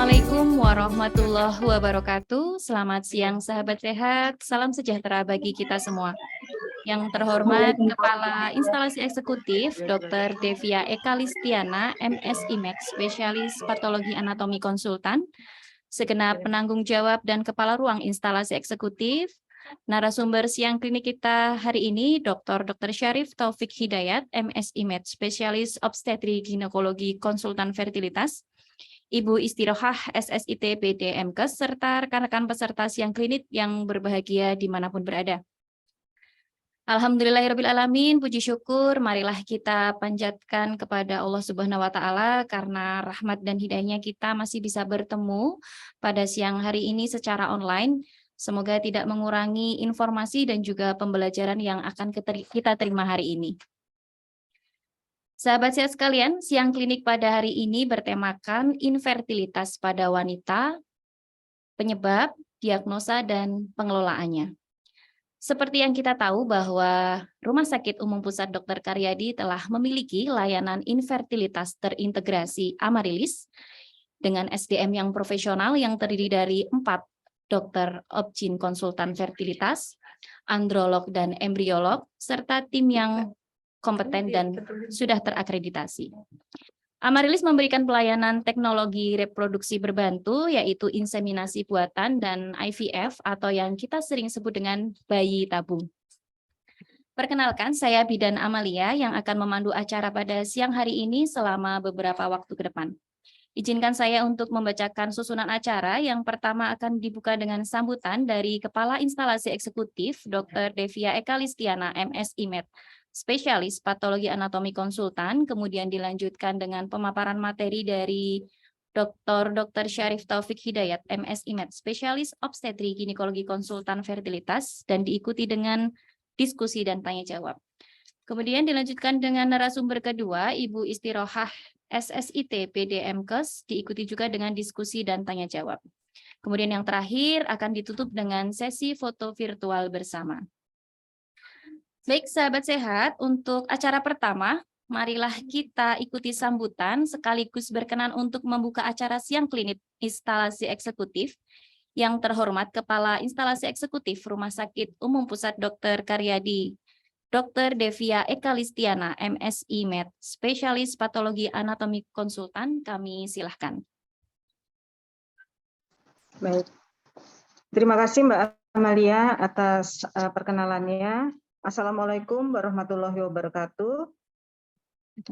Assalamualaikum warahmatullahi wabarakatuh. Selamat siang sahabat sehat. Salam sejahtera bagi kita semua. Yang terhormat Kepala Instalasi Eksekutif Dr. Devia Eka Listiana, MSImed, Spesialis Patologi Anatomi Konsultan, segenap penanggung jawab dan Kepala Ruang Instalasi Eksekutif, narasumber siang klinik kita hari ini Dr. Syarif Taufik Hidayat, MSImed, Spesialis Obstetri Ginekologi Konsultan Fertilitas, Ibu Istirohah SSIT BDMkes, serta rekan-rekan peserta siang klinik yang berbahagia dimanapun berada. Alhamdulillahirrabbilalamin, puji syukur, marilah kita panjatkan kepada Allah Subhanahu wa Ta'ala karena rahmat dan hidayahnya kita masih bisa bertemu pada siang hari ini secara online. Semoga tidak mengurangi informasi dan juga pembelajaran yang akan kita terima hari ini. Sahabat sehat sekalian, siang klinik pada hari ini bertemakan infertilitas pada wanita, penyebab, diagnosa, dan pengelolaannya. Seperti yang kita tahu bahwa Rumah Sakit Umum Pusat Dr. Karyadi telah memiliki layanan infertilitas terintegrasi Amarilis dengan SDM yang profesional yang terdiri dari 4 dokter obgyn konsultan fertilitas, androlog dan embriolog, serta tim yang kompeten dan sudah terakreditasi. Amarilis memberikan pelayanan teknologi reproduksi berbantu, yaitu inseminasi buatan dan IVF atau yang kita sering sebut dengan bayi tabung. Perkenalkan, saya Bidan Amalia yang akan memandu acara pada siang hari ini selama beberapa waktu ke depan. Izinkan saya untuk membacakan susunan acara. Yang pertama akan dibuka dengan sambutan dari Kepala Instalasi Eksekutif Dr. Devia Eka Listiana, MSImed, Spesialis Patologi Anatomi Konsultan, kemudian dilanjutkan dengan pemaparan materi dari Dr. Syarif Taufik Hidayat, MSImed, Spesialis Obstetri Ginekologi Konsultan Fertilitas, dan diikuti dengan diskusi dan tanya jawab. Kemudian dilanjutkan dengan narasumber kedua, Ibu Istirohah SSIT PDMkes, diikuti juga dengan diskusi dan tanya jawab. Kemudian yang terakhir akan ditutup dengan sesi foto virtual bersama. Baik sahabat sehat, untuk acara pertama, marilah kita ikuti sambutan sekaligus berkenan untuk membuka acara siang klinik instalasi eksekutif. Yang terhormat Kepala Instalasi Eksekutif Rumah Sakit Umum Pusat Dr. Karyadi, Dr. Devia Eka Listiana, MSImed, Spesialis Patologi Anatomi Konsultan, kami silahkan. Baik, terima kasih Mbak Amalia atas perkenalannya. Assalamualaikum warahmatullahi wabarakatuh.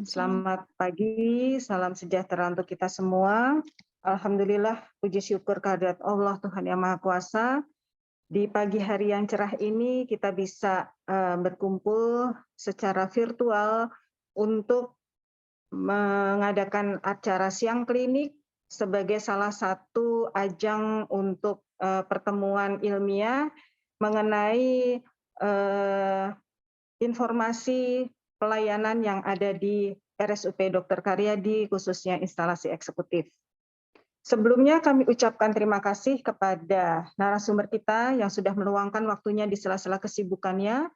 Selamat pagi, salam sejahtera untuk kita semua. Alhamdulillah, puji syukur kehadirat Allah Tuhan Yang Maha Kuasa. Di pagi hari yang cerah ini kita bisa berkumpul secara virtual untuk mengadakan acara siang klinik sebagai salah satu ajang untuk pertemuan ilmiah mengenai informasi pelayanan yang ada di RSUP Dr. Karyadi, khususnya instalasi eksekutif. Sebelumnya kami ucapkan terima kasih kepada narasumber kita yang sudah meluangkan waktunya di sela-sela kesibukannya,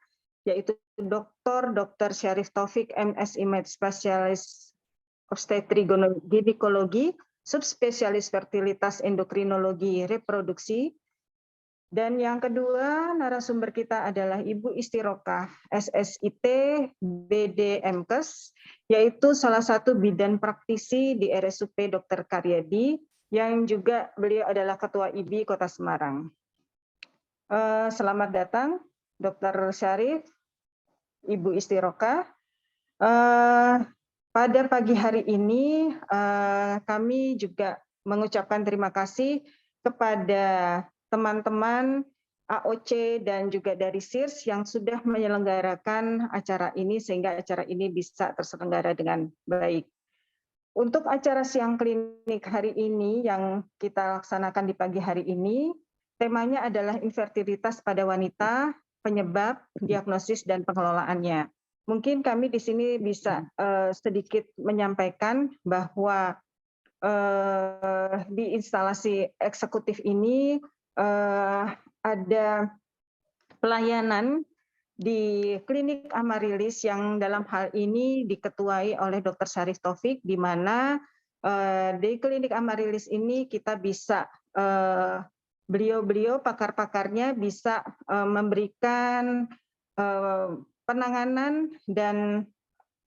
yaitu Dr. Syarif Taufik, MSImed, Spesialis Obstetri Ginekologi, Subspesialis Fertilitas Endokrinologi Reproduksi. Dan yang kedua narasumber kita adalah Ibu Istirohah SSIT BDMkes, yaitu salah satu bidan praktisi di RSUP Dr. Karyadi, yang juga beliau adalah Ketua IBI Kota Semarang. Selamat datang Dr. Syarif, Ibu Istirohah. Pada pagi hari ini kami juga mengucapkan terima kasih kepada teman-teman AOC dan juga dari SIRS yang sudah menyelenggarakan acara ini sehingga acara ini bisa terselenggara dengan baik. Untuk acara siang klinik hari ini yang kita laksanakan di pagi hari ini, temanya adalah infertilitas pada wanita, penyebab, diagnosis, dan pengelolaannya. Mungkin kami di sini bisa sedikit menyampaikan bahwa di instalasi eksekutif ini ada pelayanan di klinik Amarilis yang dalam hal ini diketuai oleh Dr. Syarif Taufik, di mana di klinik Amarilis ini kita bisa beliau-beliau pakar-pakarnya bisa memberikan penanganan dan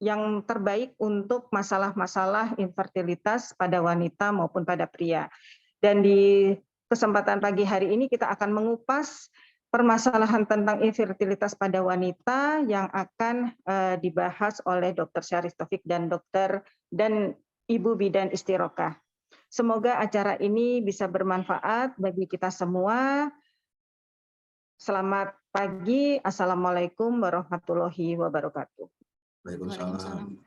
yang terbaik untuk masalah-masalah infertilitas pada wanita maupun pada pria. Dan di kesempatan pagi hari ini kita akan mengupas permasalahan tentang infertilitas pada wanita yang akan dibahas oleh Dr. Syarif Taufik dan Ibu Bidan Istirokah. Semoga acara ini bisa bermanfaat bagi kita semua. Selamat pagi. Assalamualaikum warahmatullahi wabarakatuh. Waalaikumsalam.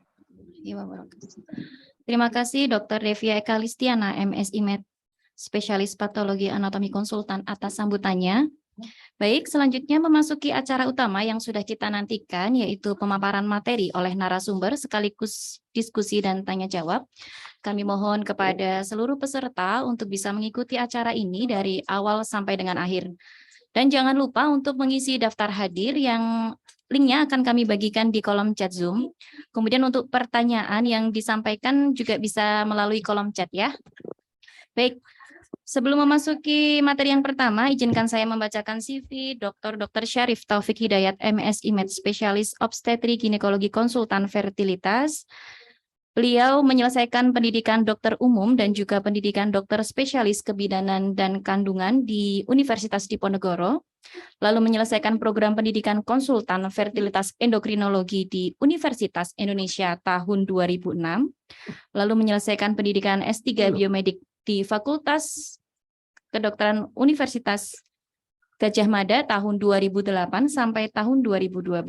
Terima kasih Dr. Devia Ekalistiana, MSI Med, spesialis patologi anatomi konsultan atas sambutannya. Baik, selanjutnya memasuki acara utama yang sudah kita nantikan, yaitu pemaparan materi oleh narasumber sekaligus diskusi dan tanya jawab. Kami mohon kepada seluruh peserta untuk bisa mengikuti acara ini dari awal sampai dengan akhir. Dan jangan lupa untuk mengisi daftar hadir yang linknya akan kami bagikan di kolom chat Zoom. Kemudian untuk pertanyaan yang disampaikan juga bisa melalui kolom chat ya. Baik. Sebelum memasuki materi yang pertama, izinkan saya membacakan CV Dr. Syarif Taufik Hidayat, MSI Med, spesialis obstetri ginekologi konsultan fertilitas. Beliau menyelesaikan pendidikan dokter umum dan juga pendidikan dokter spesialis kebidanan dan kandungan di Universitas Diponegoro, lalu menyelesaikan program pendidikan konsultan fertilitas endokrinologi di Universitas Indonesia tahun 2006, lalu menyelesaikan pendidikan S3 biomedik di Fakultas Kedokteran Universitas Gajah Mada tahun 2008 sampai tahun 2012.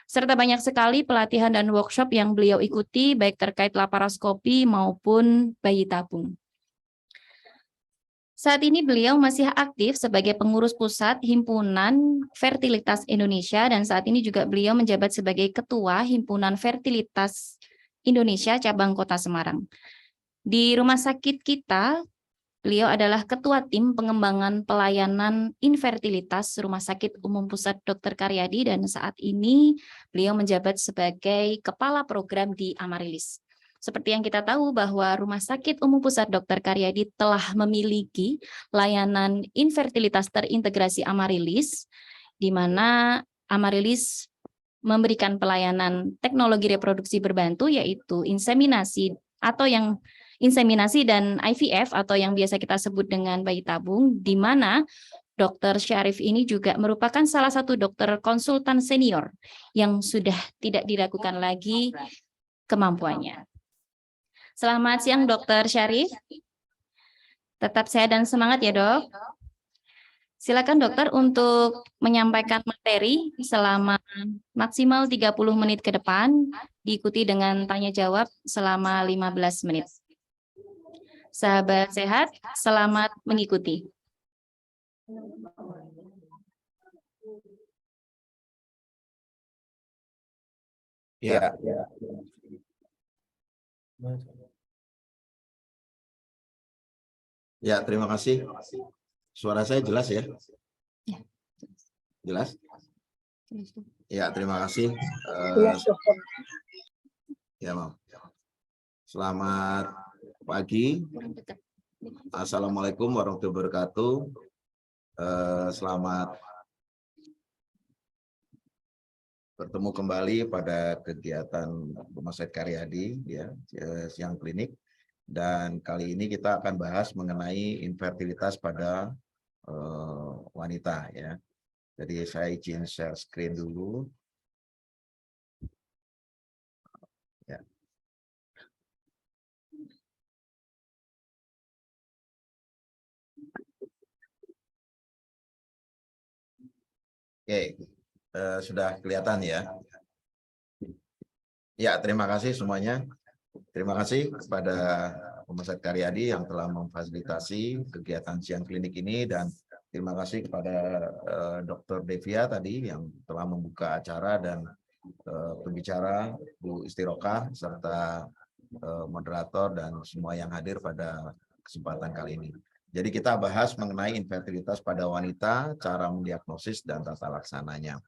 Serta banyak sekali pelatihan dan workshop yang beliau ikuti baik terkait laparoskopi maupun bayi tabung. Saat ini beliau masih aktif sebagai pengurus pusat Himpunan Fertilitas Indonesia dan saat ini juga beliau menjabat sebagai Ketua Himpunan Fertilitas Indonesia Cabang Kota Semarang. Di rumah sakit kita, beliau adalah Ketua Tim Pengembangan Pelayanan Infertilitas Rumah Sakit Umum Pusat Dr. Karyadi dan saat ini beliau menjabat sebagai Kepala Program di Amarilis. Seperti yang kita tahu bahwa Rumah Sakit Umum Pusat Dr. Karyadi telah memiliki layanan infertilitas terintegrasi Amarilis, di mana Amarilis memberikan pelayanan teknologi reproduksi berbantu yaitu inseminasi atau yang inseminasi dan IVF atau yang biasa kita sebut dengan bayi tabung, di mana Dr. Syarif ini juga merupakan salah satu dokter konsultan senior yang sudah tidak diragukan lagi kemampuannya. Selamat siang Dr. Syarif. Tetap sehat dan semangat ya dok. Silakan dokter untuk menyampaikan materi selama maksimal 30 menit ke depan, diikuti dengan tanya jawab selama 15 menit. Sahabat sehat, selamat mengikuti. Ya. Ya, terima kasih. Suara saya jelas ya? Jelas? Ya, terima kasih. Ya, Mam. Selamat pagi. Assalamualaikum warahmatullahi wabarakatuh. Selamat bertemu kembali pada kegiatan Rumah Sakit Karyadi ya, siang klinik. Dan kali ini kita akan bahas mengenai infertilitas pada wanita ya. Jadi saya izin share screen dulu. Ya. Oke, sudah kelihatan ya. Ya, terima kasih semuanya. Terima kasih kepada Rumah Sakit Karyadi yang telah memfasilitasi kegiatan siang klinik ini dan terima kasih kepada Dr. Devia tadi yang telah membuka acara dan pembicara Bu Istirokah serta moderator dan semua yang hadir pada kesempatan kali ini. Jadi kita bahas mengenai infertilitas pada wanita, cara mendiagnosis dan tata laksananya.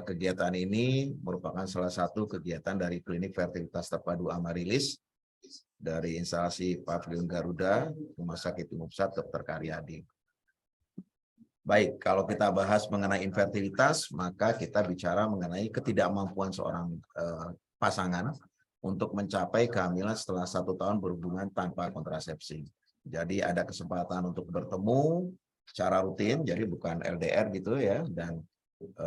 Kegiatan ini merupakan salah satu kegiatan dari Klinik Fertilitas Terpadu Amarilis dari instalasi Pavilion Garuda, Rumah Sakit Umum Pusat Dr. Karyadi. Baik, kalau kita bahas mengenai infertilitas, maka kita bicara mengenai ketidakmampuan seorang pasangan untuk mencapai kehamilan setelah 1 tahun berhubungan tanpa kontrasepsi. Jadi ada kesempatan untuk bertemu secara rutin, jadi bukan LDR gitu ya, dan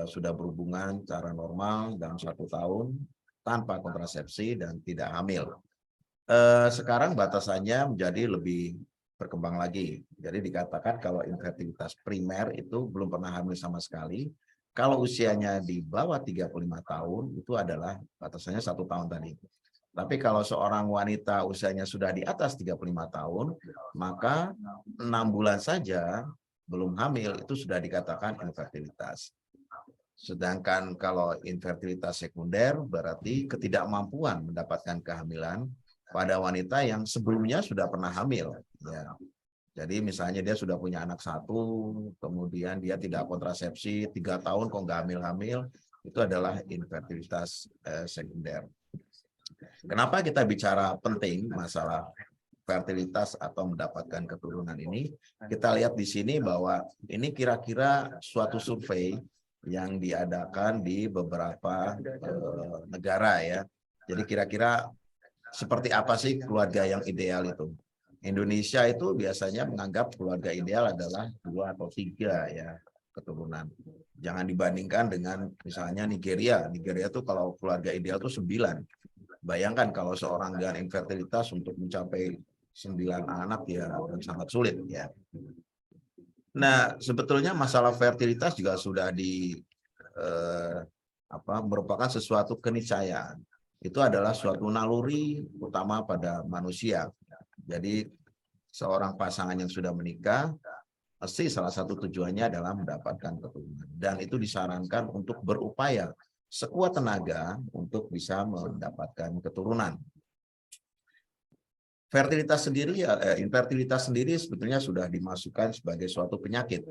sudah berhubungan secara normal dalam 1 tahun tanpa kontrasepsi dan tidak hamil. Sekarang batasannya menjadi lebih berkembang lagi. Jadi dikatakan kalau infertilitas primer itu belum pernah hamil sama sekali. Kalau usianya di bawah 35 tahun itu adalah batasannya 1 tahun tadi. Tapi kalau seorang wanita usianya sudah di atas 35 tahun, maka 6 bulan saja belum hamil itu sudah dikatakan infertilitas. Sedangkan kalau infertilitas sekunder berarti ketidakmampuan mendapatkan kehamilan pada wanita yang sebelumnya sudah pernah hamil. Ya. Jadi misalnya dia sudah punya anak 1, kemudian dia tidak kontrasepsi 3 tahun kok nggak hamil-hamil, itu adalah infertilitas sekunder. Kenapa kita bicara penting masalah fertilitas atau mendapatkan keturunan ini? Kita lihat di sini bahwa ini kira-kira suatu survei yang diadakan di beberapa negara ya. Jadi kira-kira seperti apa sih keluarga yang ideal itu? Indonesia itu biasanya menganggap keluarga ideal adalah 2 atau 3 ya keturunan. Jangan dibandingkan dengan misalnya Nigeria. Nigeria itu kalau keluarga ideal itu 9. Bayangkan kalau seorang dengan infertilitas untuk mencapai 9 anak ya sangat sulit ya. Nah, sebetulnya masalah fertilitas juga sudah merupakan sesuatu keniscayaan. Itu adalah suatu naluri utama pada manusia. Jadi seorang pasangan yang sudah menikah, pasti salah satu tujuannya adalah mendapatkan keturunan. Dan itu disarankan untuk berupaya sekuat tenaga untuk bisa mendapatkan keturunan. Infertilitas sendiri sebetulnya sudah dimasukkan sebagai suatu penyakit.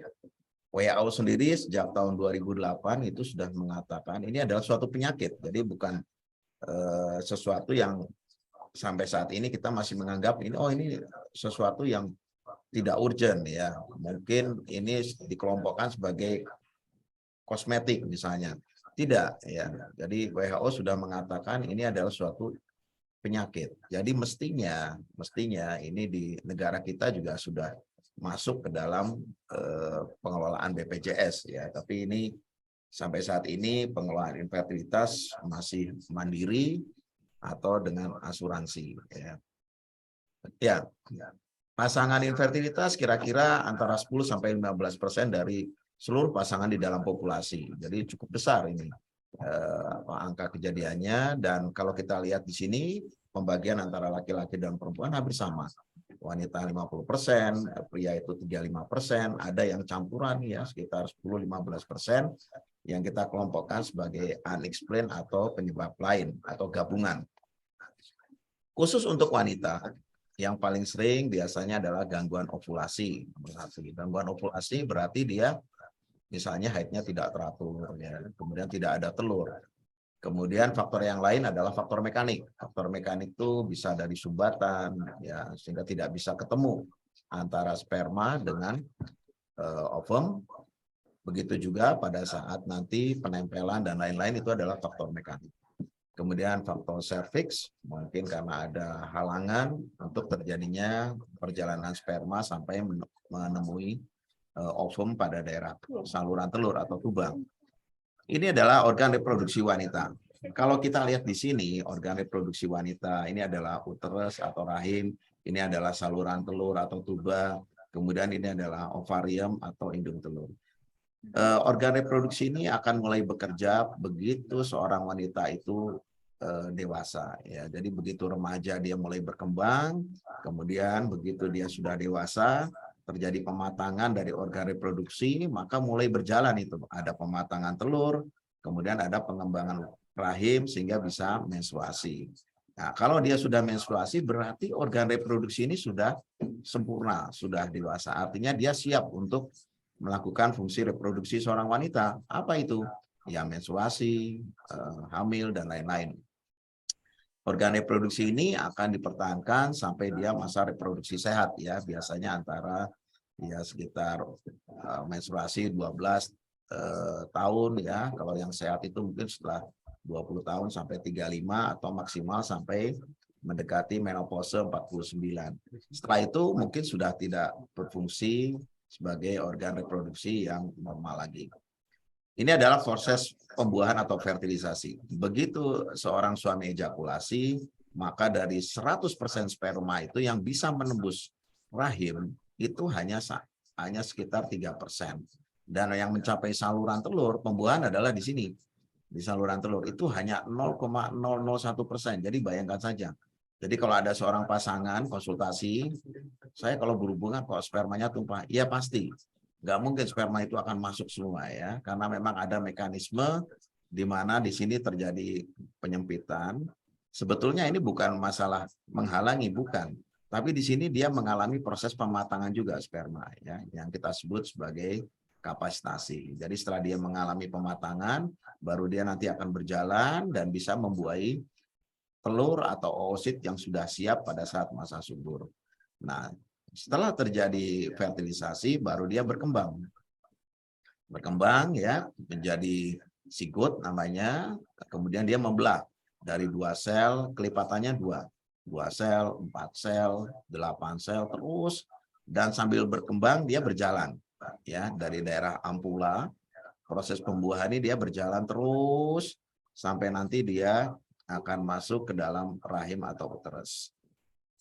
WHO sendiri sejak tahun 2008 itu sudah mengatakan ini adalah suatu penyakit. Jadi bukan sesuatu yang sampai saat ini kita masih menganggap ini sesuatu yang tidak urgent ya. Mungkin ini dikelompokkan sebagai kosmetik misalnya. Tidak ya. Jadi WHO sudah mengatakan ini adalah suatu penyakit. Jadi mestinya ini di negara kita juga sudah masuk ke dalam pengelolaan BPJS ya. Tapi ini sampai saat ini pengelolaan infertilitas masih mandiri atau dengan asuransi. Ya, pasangan infertilitas kira-kira antara 10-15% dari seluruh pasangan di dalam populasi. Jadi cukup besar ini angka kejadiannya. Dan kalau kita lihat di sini pembagian antara laki-laki dan perempuan hampir sama. Wanita 50%, pria itu 35%, ada yang campuran ya sekitar 10-15% yang kita kelompokkan sebagai unexplained atau penyebab lain atau gabungan. Khusus untuk wanita, yang paling sering biasanya adalah gangguan ovulasi. Gangguan ovulasi berarti dia misalnya haidnya tidak teratur, ya, kemudian tidak ada telur. Kemudian faktor yang lain adalah faktor mekanik. Faktor mekanik itu bisa dari sumbatan, ya, sehingga tidak bisa ketemu antara sperma dengan ovum. Begitu juga pada saat nanti penempelan dan lain-lain itu adalah faktor mekanik. Kemudian faktor serviks, mungkin karena ada halangan untuk terjadinya perjalanan sperma sampai menemui ovum pada daerah saluran telur atau tubang. Ini adalah organ reproduksi wanita. Kalau kita lihat di sini, organ reproduksi wanita ini adalah uterus atau rahim, ini adalah saluran telur atau tuba, kemudian ini adalah ovarium atau indung telur. Organ reproduksi ini akan mulai bekerja begitu seorang wanita itu dewasa. Ya. Jadi begitu remaja dia mulai berkembang, kemudian begitu dia sudah dewasa, terjadi pematangan dari organ reproduksi, maka mulai berjalan itu. Ada pematangan telur, kemudian ada pengembangan rahim sehingga bisa menstruasi. Nah, kalau dia sudah menstruasi berarti organ reproduksi ini sudah sempurna, sudah dewasa. Artinya dia siap untuk melakukan fungsi reproduksi seorang wanita. Apa itu? Ya menstruasi, hamil, dan lain-lain. Organ reproduksi ini akan dipertahankan sampai dia masa reproduksi sehat ya, biasanya antara ya sekitar menstruasi 12 tahun ya. Kalau yang sehat itu mungkin setelah 20 tahun sampai 35 atau maksimal sampai mendekati menopause 49. Setelah itu mungkin sudah tidak berfungsi sebagai organ reproduksi yang normal lagi. Ini adalah proses pembuahan atau fertilisasi. Begitu seorang suami ejakulasi, maka dari 100% sperma itu yang bisa menembus rahim itu hanya sekitar 3%. Dan yang mencapai saluran telur, pembuahan adalah di sini. Di saluran telur itu hanya 0,001%. Jadi bayangkan saja. Jadi kalau ada seorang pasangan konsultasi, saya kalau berhubungan kok spermanya tumpah, iya pasti. Nggak mungkin sperma itu akan masuk semua ya, karena memang ada mekanisme di mana di sini terjadi penyempitan. Sebetulnya ini bukan masalah menghalangi, bukan. Tapi di sini dia mengalami proses pematangan juga sperma ya, yang kita sebut sebagai kapasitasi. Jadi setelah dia mengalami pematangan, baru dia nanti akan berjalan dan bisa membuahi telur atau oosit yang sudah siap pada saat masa subur. Nah, setelah terjadi fertilisasi, baru dia berkembang. Berkembang ya, menjadi sigot namanya, kemudian dia membelah. Dari 2 sel, kelipatannya 2. 2 sel, 4 sel, 8 sel, terus. Dan sambil berkembang, dia berjalan. Ya, dari daerah ampula, proses pembuahan ini dia berjalan terus, sampai nanti dia akan masuk ke dalam rahim atau uterus.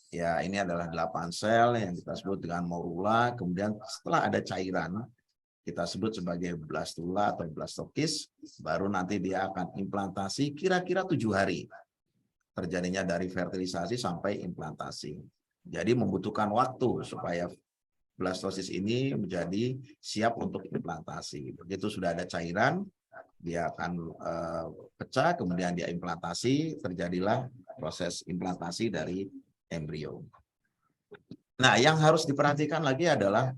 Ya, ini adalah 8 sel yang kita sebut dengan morula. Kemudian setelah ada cairan, kita sebut sebagai blastula atau blastokis, baru nanti dia akan implantasi kira-kira 7 hari. Terjadinya dari fertilisasi sampai implantasi. Jadi membutuhkan waktu supaya blastosis ini menjadi siap untuk implantasi. Begitu sudah ada cairan, dia akan pecah, kemudian dia implantasi, terjadilah proses implantasi dari embrio. Nah, yang harus diperhatikan lagi adalah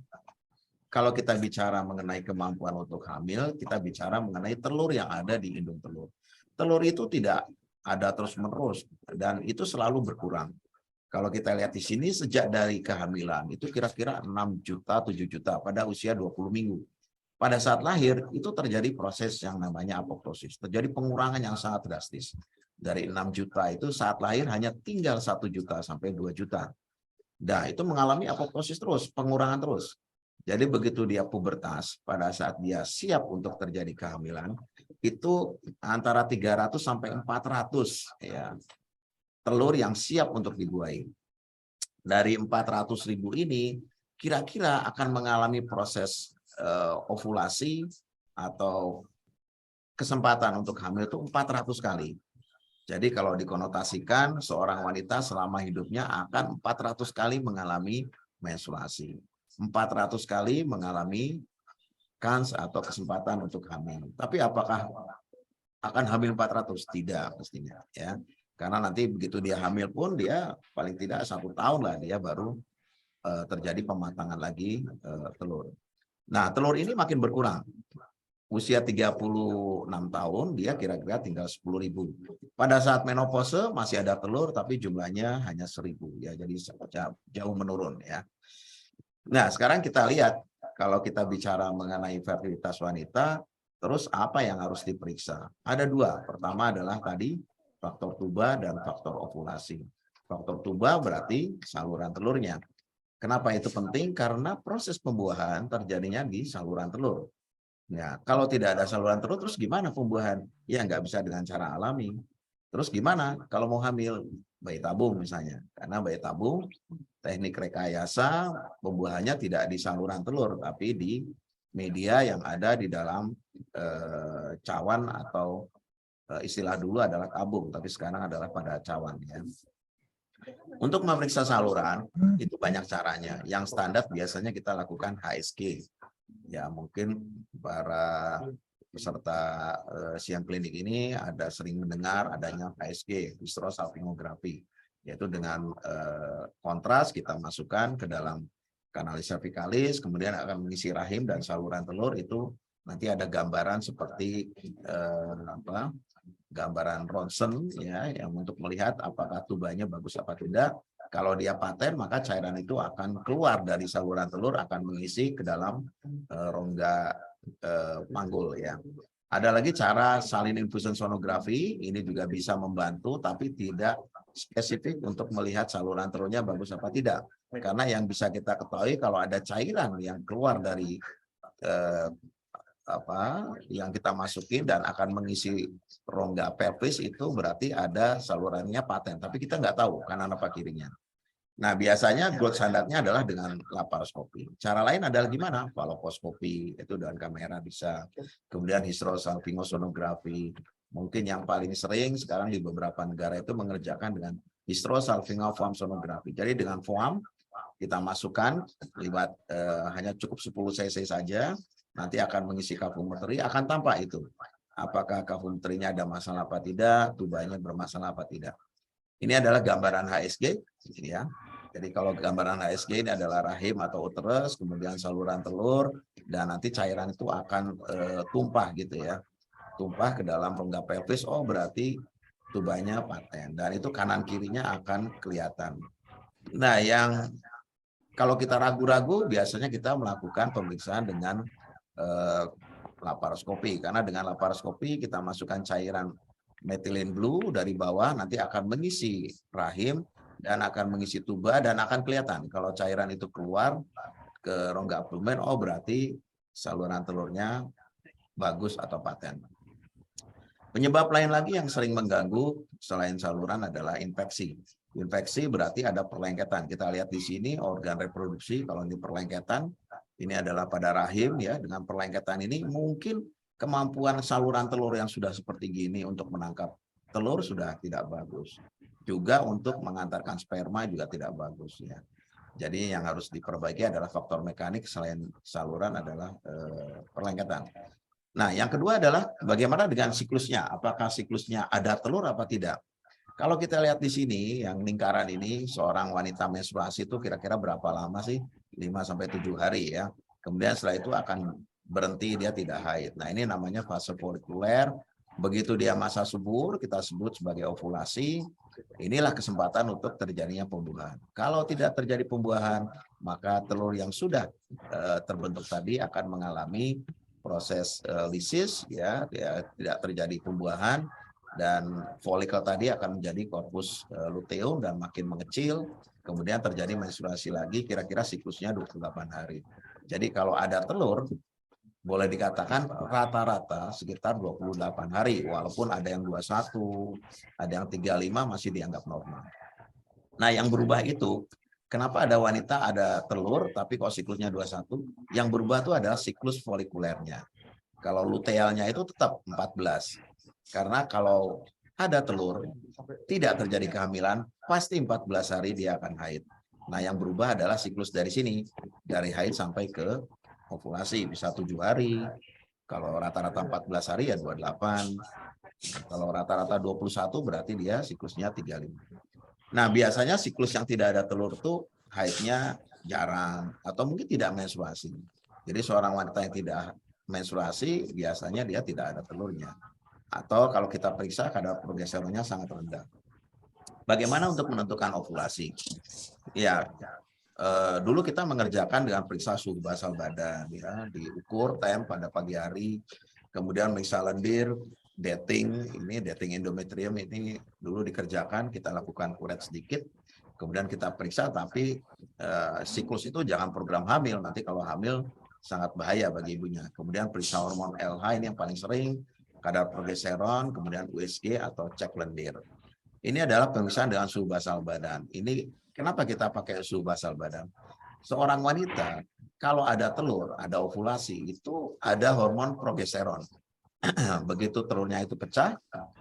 kalau kita bicara mengenai kemampuan untuk hamil, kita bicara mengenai telur yang ada di indung telur. Telur itu tidak ada terus-menerus dan itu selalu berkurang. Kalau kita lihat di sini sejak dari kehamilan itu kira-kira 6 juta, 7 juta pada usia 20 minggu. Pada saat lahir itu terjadi proses yang namanya apoptosis. Terjadi pengurangan yang sangat drastis. Dari 6 juta itu saat lahir hanya tinggal 1 juta sampai 2 juta. Nah, itu mengalami apoptosis terus, pengurangan terus. Jadi begitu dia pubertas, pada saat dia siap untuk terjadi kehamilan, itu antara 300 sampai 400 ya, telur yang siap untuk dibuahi. Dari 400.000 ini, kira-kira akan mengalami proses ovulasi atau kesempatan untuk hamil itu 400 kali. Jadi kalau dikonotasikan, seorang wanita selama hidupnya akan 400 kali mengalami menstruasi. 400 kali mengalami kans atau kesempatan untuk hamil. Tapi apakah akan hamil 400? Tidak pastinya ya. Karena nanti begitu dia hamil pun dia paling tidak 1 tahun lah dia baru terjadi pematangan lagi telur. Nah, telur ini makin berkurang. Usia 36 tahun, dia kira-kira tinggal 10.000. Pada saat menopause masih ada telur, tapi jumlahnya hanya 1.000. Ya, jadi jauh menurun. Ya. Nah, sekarang kita lihat, kalau kita bicara mengenai fertilitas wanita, terus apa yang harus diperiksa? Ada 2. Pertama adalah tadi faktor tuba dan faktor ovulasi. Faktor tuba berarti saluran telurnya. Kenapa itu penting? Karena proses pembuahan terjadinya di saluran telur. Ya, kalau tidak ada saluran telur, terus gimana pembuahan? Ya, nggak bisa dengan cara alami. Terus gimana kalau mau hamil? Bayi tabung misalnya. Karena bayi tabung, teknik rekayasa pembuahannya tidak di saluran telur, tapi di media yang ada di dalam cawan atau istilah dulu adalah tabung, tapi sekarang adalah pada cawan. Ya. Untuk memeriksa saluran, itu banyak caranya. Yang standar biasanya kita lakukan HSG. Ya, mungkin para peserta siang klinik ini ada sering mendengar adanya HSG, hysterosalpingografi. Yaitu dengan kontras kita masukkan ke dalam kanalis cervicalis, kemudian akan mengisi rahim dan saluran telur itu nanti ada gambaran seperti gambaran ronsen ya, yang untuk melihat apakah tubanya bagus apa tidak. Kalau dia paten, maka cairan itu akan keluar dari saluran telur, akan mengisi ke dalam rongga panggul ya. Ada lagi cara salin infusion sonografi, ini juga bisa membantu, tapi tidak spesifik untuk melihat saluran telurnya bagus apa tidak. Karena yang bisa kita ketahui kalau ada cairan yang keluar dari yang kita masukin dan akan mengisi rongga pelvis, itu berarti ada salurannya paten, tapi kita nggak tahu kanan apa kirinya. Nah, biasanya gold standarnya adalah dengan laparoskopi. Cara lain adalah gimana? Faloposkopi, itu dengan kamera bisa. Kemudian hysterosalpingosonografi. Mungkin yang paling sering sekarang di beberapa negara itu mengerjakan dengan hysterosalpingofoam sonografi. Jadi dengan foam kita masukkan lewat hanya cukup 10 cc saja, nanti akan mengisi kafumetri, akan tampak itu. Apakah kafumetrinya ada masalah apa tidak, tubanya bermasalah apa tidak. Ini adalah gambaran HSG, ya. Jadi kalau gambaran HSG ini adalah rahim atau uterus, kemudian saluran telur, dan nanti cairan itu akan tumpah gitu ya, tumpah ke dalam rongga pelvis. Oh, berarti tubanya paten, dan itu kanan kirinya akan kelihatan. Nah, yang kalau kita ragu-ragu, biasanya kita melakukan pemeriksaan dengan laparoskopi, karena dengan laparoskopi kita masukkan cairan methylene blue dari bawah, nanti akan mengisi rahim dan akan mengisi tuba, dan akan kelihatan kalau cairan itu keluar ke rongga abdomen, oh berarti saluran telurnya bagus atau paten. Penyebab lain lagi yang sering mengganggu selain saluran adalah infeksi. Infeksi berarti ada perlengketan. Kita lihat di sini organ reproduksi, kalau ini perlengketan, ini adalah pada rahim ya, dengan perlengketan ini mungkin kemampuan saluran telur yang sudah seperti gini untuk menangkap telur sudah tidak bagus. Juga untuk mengantarkan sperma juga tidak bagus ya. Jadi yang harus diperbaiki adalah faktor mekanik selain saluran adalah perlengketan. Nah, yang kedua adalah bagaimana dengan siklusnya? Apakah siklusnya ada telur apa tidak? Kalau kita lihat di sini, yang lingkaran ini, seorang wanita menstruasi itu kira-kira berapa lama sih? 5-7 hari ya. Kemudian setelah itu akan berhenti, dia tidak haid. Nah, ini namanya fase folikuler. Begitu dia masa subur, kita sebut sebagai ovulasi. Inilah kesempatan untuk terjadinya pembuahan. Kalau tidak terjadi pembuahan, maka telur yang sudah terbentuk tadi akan mengalami proses lisis, ya, tidak terjadi pembuahan, dan folikel tadi akan menjadi korpus luteum dan makin mengecil, kemudian terjadi menstruasi lagi, kira-kira siklusnya 28 hari. Jadi kalau ada telur, boleh dikatakan rata-rata sekitar 28 hari, walaupun ada yang 21, ada yang 35 masih dianggap normal. Nah, yang berubah itu, kenapa ada wanita ada telur, tapi kok siklusnya 21? Yang berubah itu adalah siklus folikulernya. Kalau lutealnya itu tetap 14. Karena kalau ada telur, tidak terjadi kehamilan, pasti 14 hari dia akan haid. Nah, yang berubah adalah siklus dari sini, dari haid sampai ke ovulasi, bisa 7 hari. Kalau rata-rata 14 hari ya 28. Kalau rata-rata 21 berarti dia siklusnya 35. Nah, biasanya siklus yang tidak ada telur itu haidnya jarang atau mungkin tidak menstruasi. Jadi seorang wanita yang tidak menstruasi biasanya dia tidak ada telurnya. Atau kalau kita periksa kadar progesteronnya sangat rendah. Bagaimana untuk menentukan ovulasi? Ya, dulu kita mengerjakan dengan periksa suhu basal badan, ya, diukur tem pada pagi hari, kemudian periksa lendir, dating, ini dating endometrium ini dulu dikerjakan, kita lakukan kuret sedikit, kemudian kita periksa, tapi siklus itu jangan program hamil, nanti kalau hamil sangat bahaya bagi ibunya. Kemudian periksa hormon LH, ini yang paling sering, kadar progesteron, kemudian USG atau cek lendir. Ini adalah pemeriksaan dengan suhu basal badan. Ini kenapa kita pakai suhu basal badan? Seorang wanita kalau ada telur, ada ovulasi, itu ada hormon progesteron. Begitu telurnya itu pecah,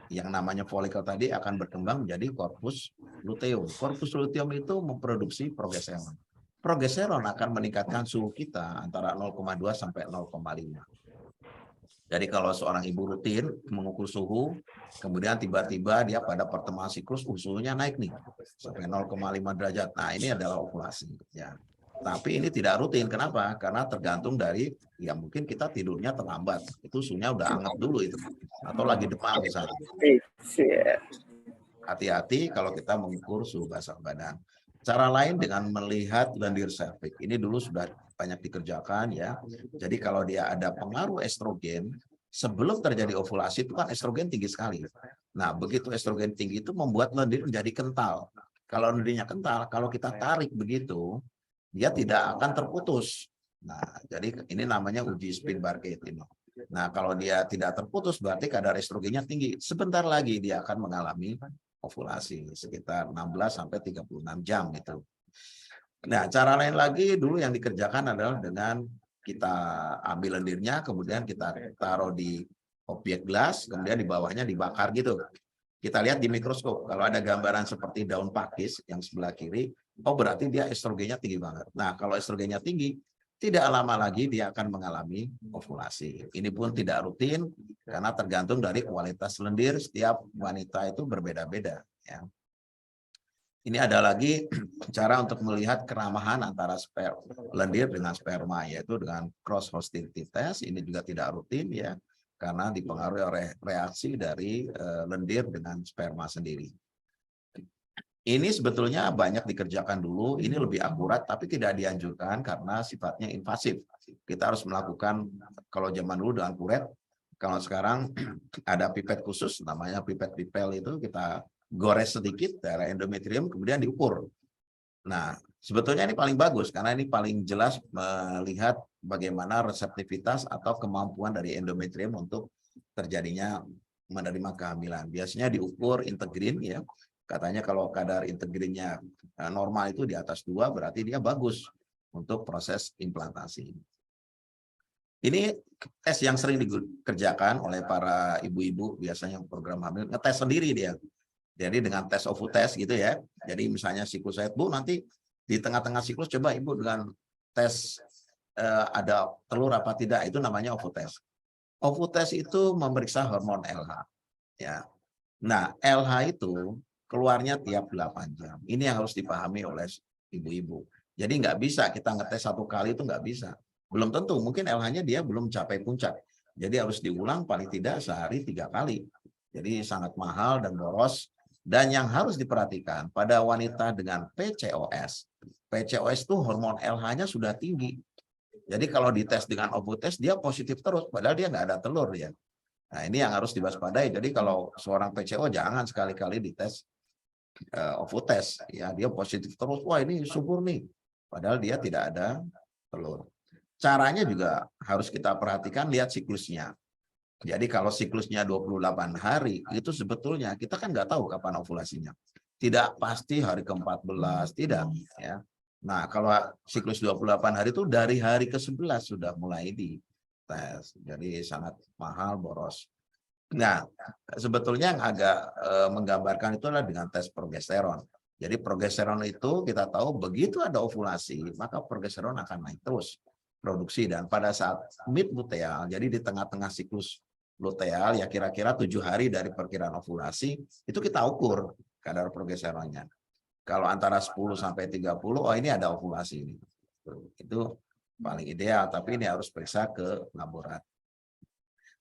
yang namanya folikel tadi akan berkembang menjadi korpus luteum. Korpus luteum itu memproduksi progesteron. Progesteron akan meningkatkan suhu kita antara 0,2 sampai 0,5. Jadi kalau seorang ibu rutin mengukur suhu, kemudian tiba-tiba dia pada pertemuan siklus suhunya naik nih sampai 0,5 derajat. Nah, ini adalah ovulasi ya. Tapi ini tidak rutin. Kenapa? Karena tergantung dari, ya mungkin kita tidurnya terlambat. Itu suhunya udah hangat dulu itu. Atau lagi demam misalnya. Hati-hati kalau kita mengukur suhu basah badan. Cara lain dengan melihat lendir serviks. Ini dulu sudah banyak dikerjakan ya. Jadi kalau dia ada pengaruh estrogen, sebelum terjadi ovulasi itu kan estrogen tinggi sekali. Nah, begitu estrogen tinggi itu membuat lendir menjadi kental. Kalau lendirnya kental, kalau kita tarik begitu, dia tidak akan terputus. Nah, jadi ini namanya uji Spin-Barrett ini. Nah, kalau dia tidak terputus berarti kadar estrogennya tinggi. Sebentar lagi dia akan mengalami ovulasi sekitar 16 sampai 36 jam itu. Nah, cara lain lagi dulu yang dikerjakan adalah dengan kita ambil lendirnya, kemudian kita taruh di objek gelas, kemudian di bawahnya dibakar gitu. Kita lihat di mikroskop, kalau ada gambaran seperti daun pakis yang sebelah kiri, oh berarti dia estrogennya tinggi banget. Nah, kalau estrogennya tinggi, tidak lama lagi dia akan mengalami ovulasi. Ini pun tidak rutin karena tergantung dari kualitas lendir, setiap wanita itu berbeda-beda. Ya. Ini ada lagi cara untuk melihat keramahan antara lendir dengan sperma, yaitu dengan cross hostility test. Ini juga tidak rutin ya, karena dipengaruhi oleh reaksi dari lendir dengan sperma sendiri. Ini sebetulnya banyak dikerjakan dulu, ini lebih akurat, tapi tidak dianjurkan karena sifatnya invasif. Kita harus melakukan, kalau zaman dulu dengan kuret, kalau sekarang ada pipet khusus, namanya pipet pipel itu, kita gores sedikit daerah endometrium, kemudian diukur. Nah, sebetulnya ini paling bagus, karena ini paling jelas melihat bagaimana reseptivitas atau kemampuan dari endometrium untuk terjadinya menerima kehamilan. Biasanya diukur integrin ya. Katanya kalau kadar integrinnya normal itu di atas 2, berarti dia bagus untuk proses implantasi. Ini tes yang sering dikerjakan oleh para ibu-ibu biasanya program hamil, ngetes sendiri dia. Jadi dengan tes ovutest gitu ya. Jadi misalnya siklus saya, Bu, nanti di tengah-tengah siklus coba Ibu dengan tes ada telur apa tidak, itu namanya ovutest. Ovutest itu memeriksa hormon LH. Ya. Nah, LH itu keluarnya tiap 8 jam. Ini yang harus dipahami oleh ibu-ibu. Jadi nggak bisa kita ngetes satu kali, itu nggak bisa. Belum tentu, mungkin LH-nya dia belum capai puncak. Jadi harus diulang paling tidak sehari 3 kali. Jadi sangat mahal dan boros. Dan yang harus diperhatikan pada wanita dengan PCOS. PCOS itu hormon LH-nya sudah tinggi. Jadi kalau dites dengan ovutest dia positif terus, padahal dia nggak ada telur ya. Nah, ini yang harus diwaspadai. Jadi kalau seorang PCO jangan sekali-kali dites ovutest ya, dia positif terus, wah ini subur nih, padahal dia tidak ada telur. Caranya juga harus kita perhatikan, lihat siklusnya. Jadi kalau siklusnya 28 hari itu sebetulnya kita kan nggak tahu kapan ovulasinya, tidak pasti hari ke-14, tidak ya. Nah, kalau siklus 28 hari itu dari hari ke-11 sudah mulai dites, jadi sangat mahal, boros. Nah, sebetulnya yang agak menggambarkan itu adalah dengan tes progesteron. Jadi progesteron itu kita tahu begitu ada ovulasi, maka progesteron akan naik terus produksi. Dan pada saat mid luteal, jadi di tengah-tengah siklus luteal, ya kira-kira 7 hari dari perkiraan ovulasi, itu kita ukur kadar progesteronnya. Kalau antara 10 sampai 30, oh ini ada ovulasi. Itu paling ideal, tapi ini harus periksa ke laboratorium.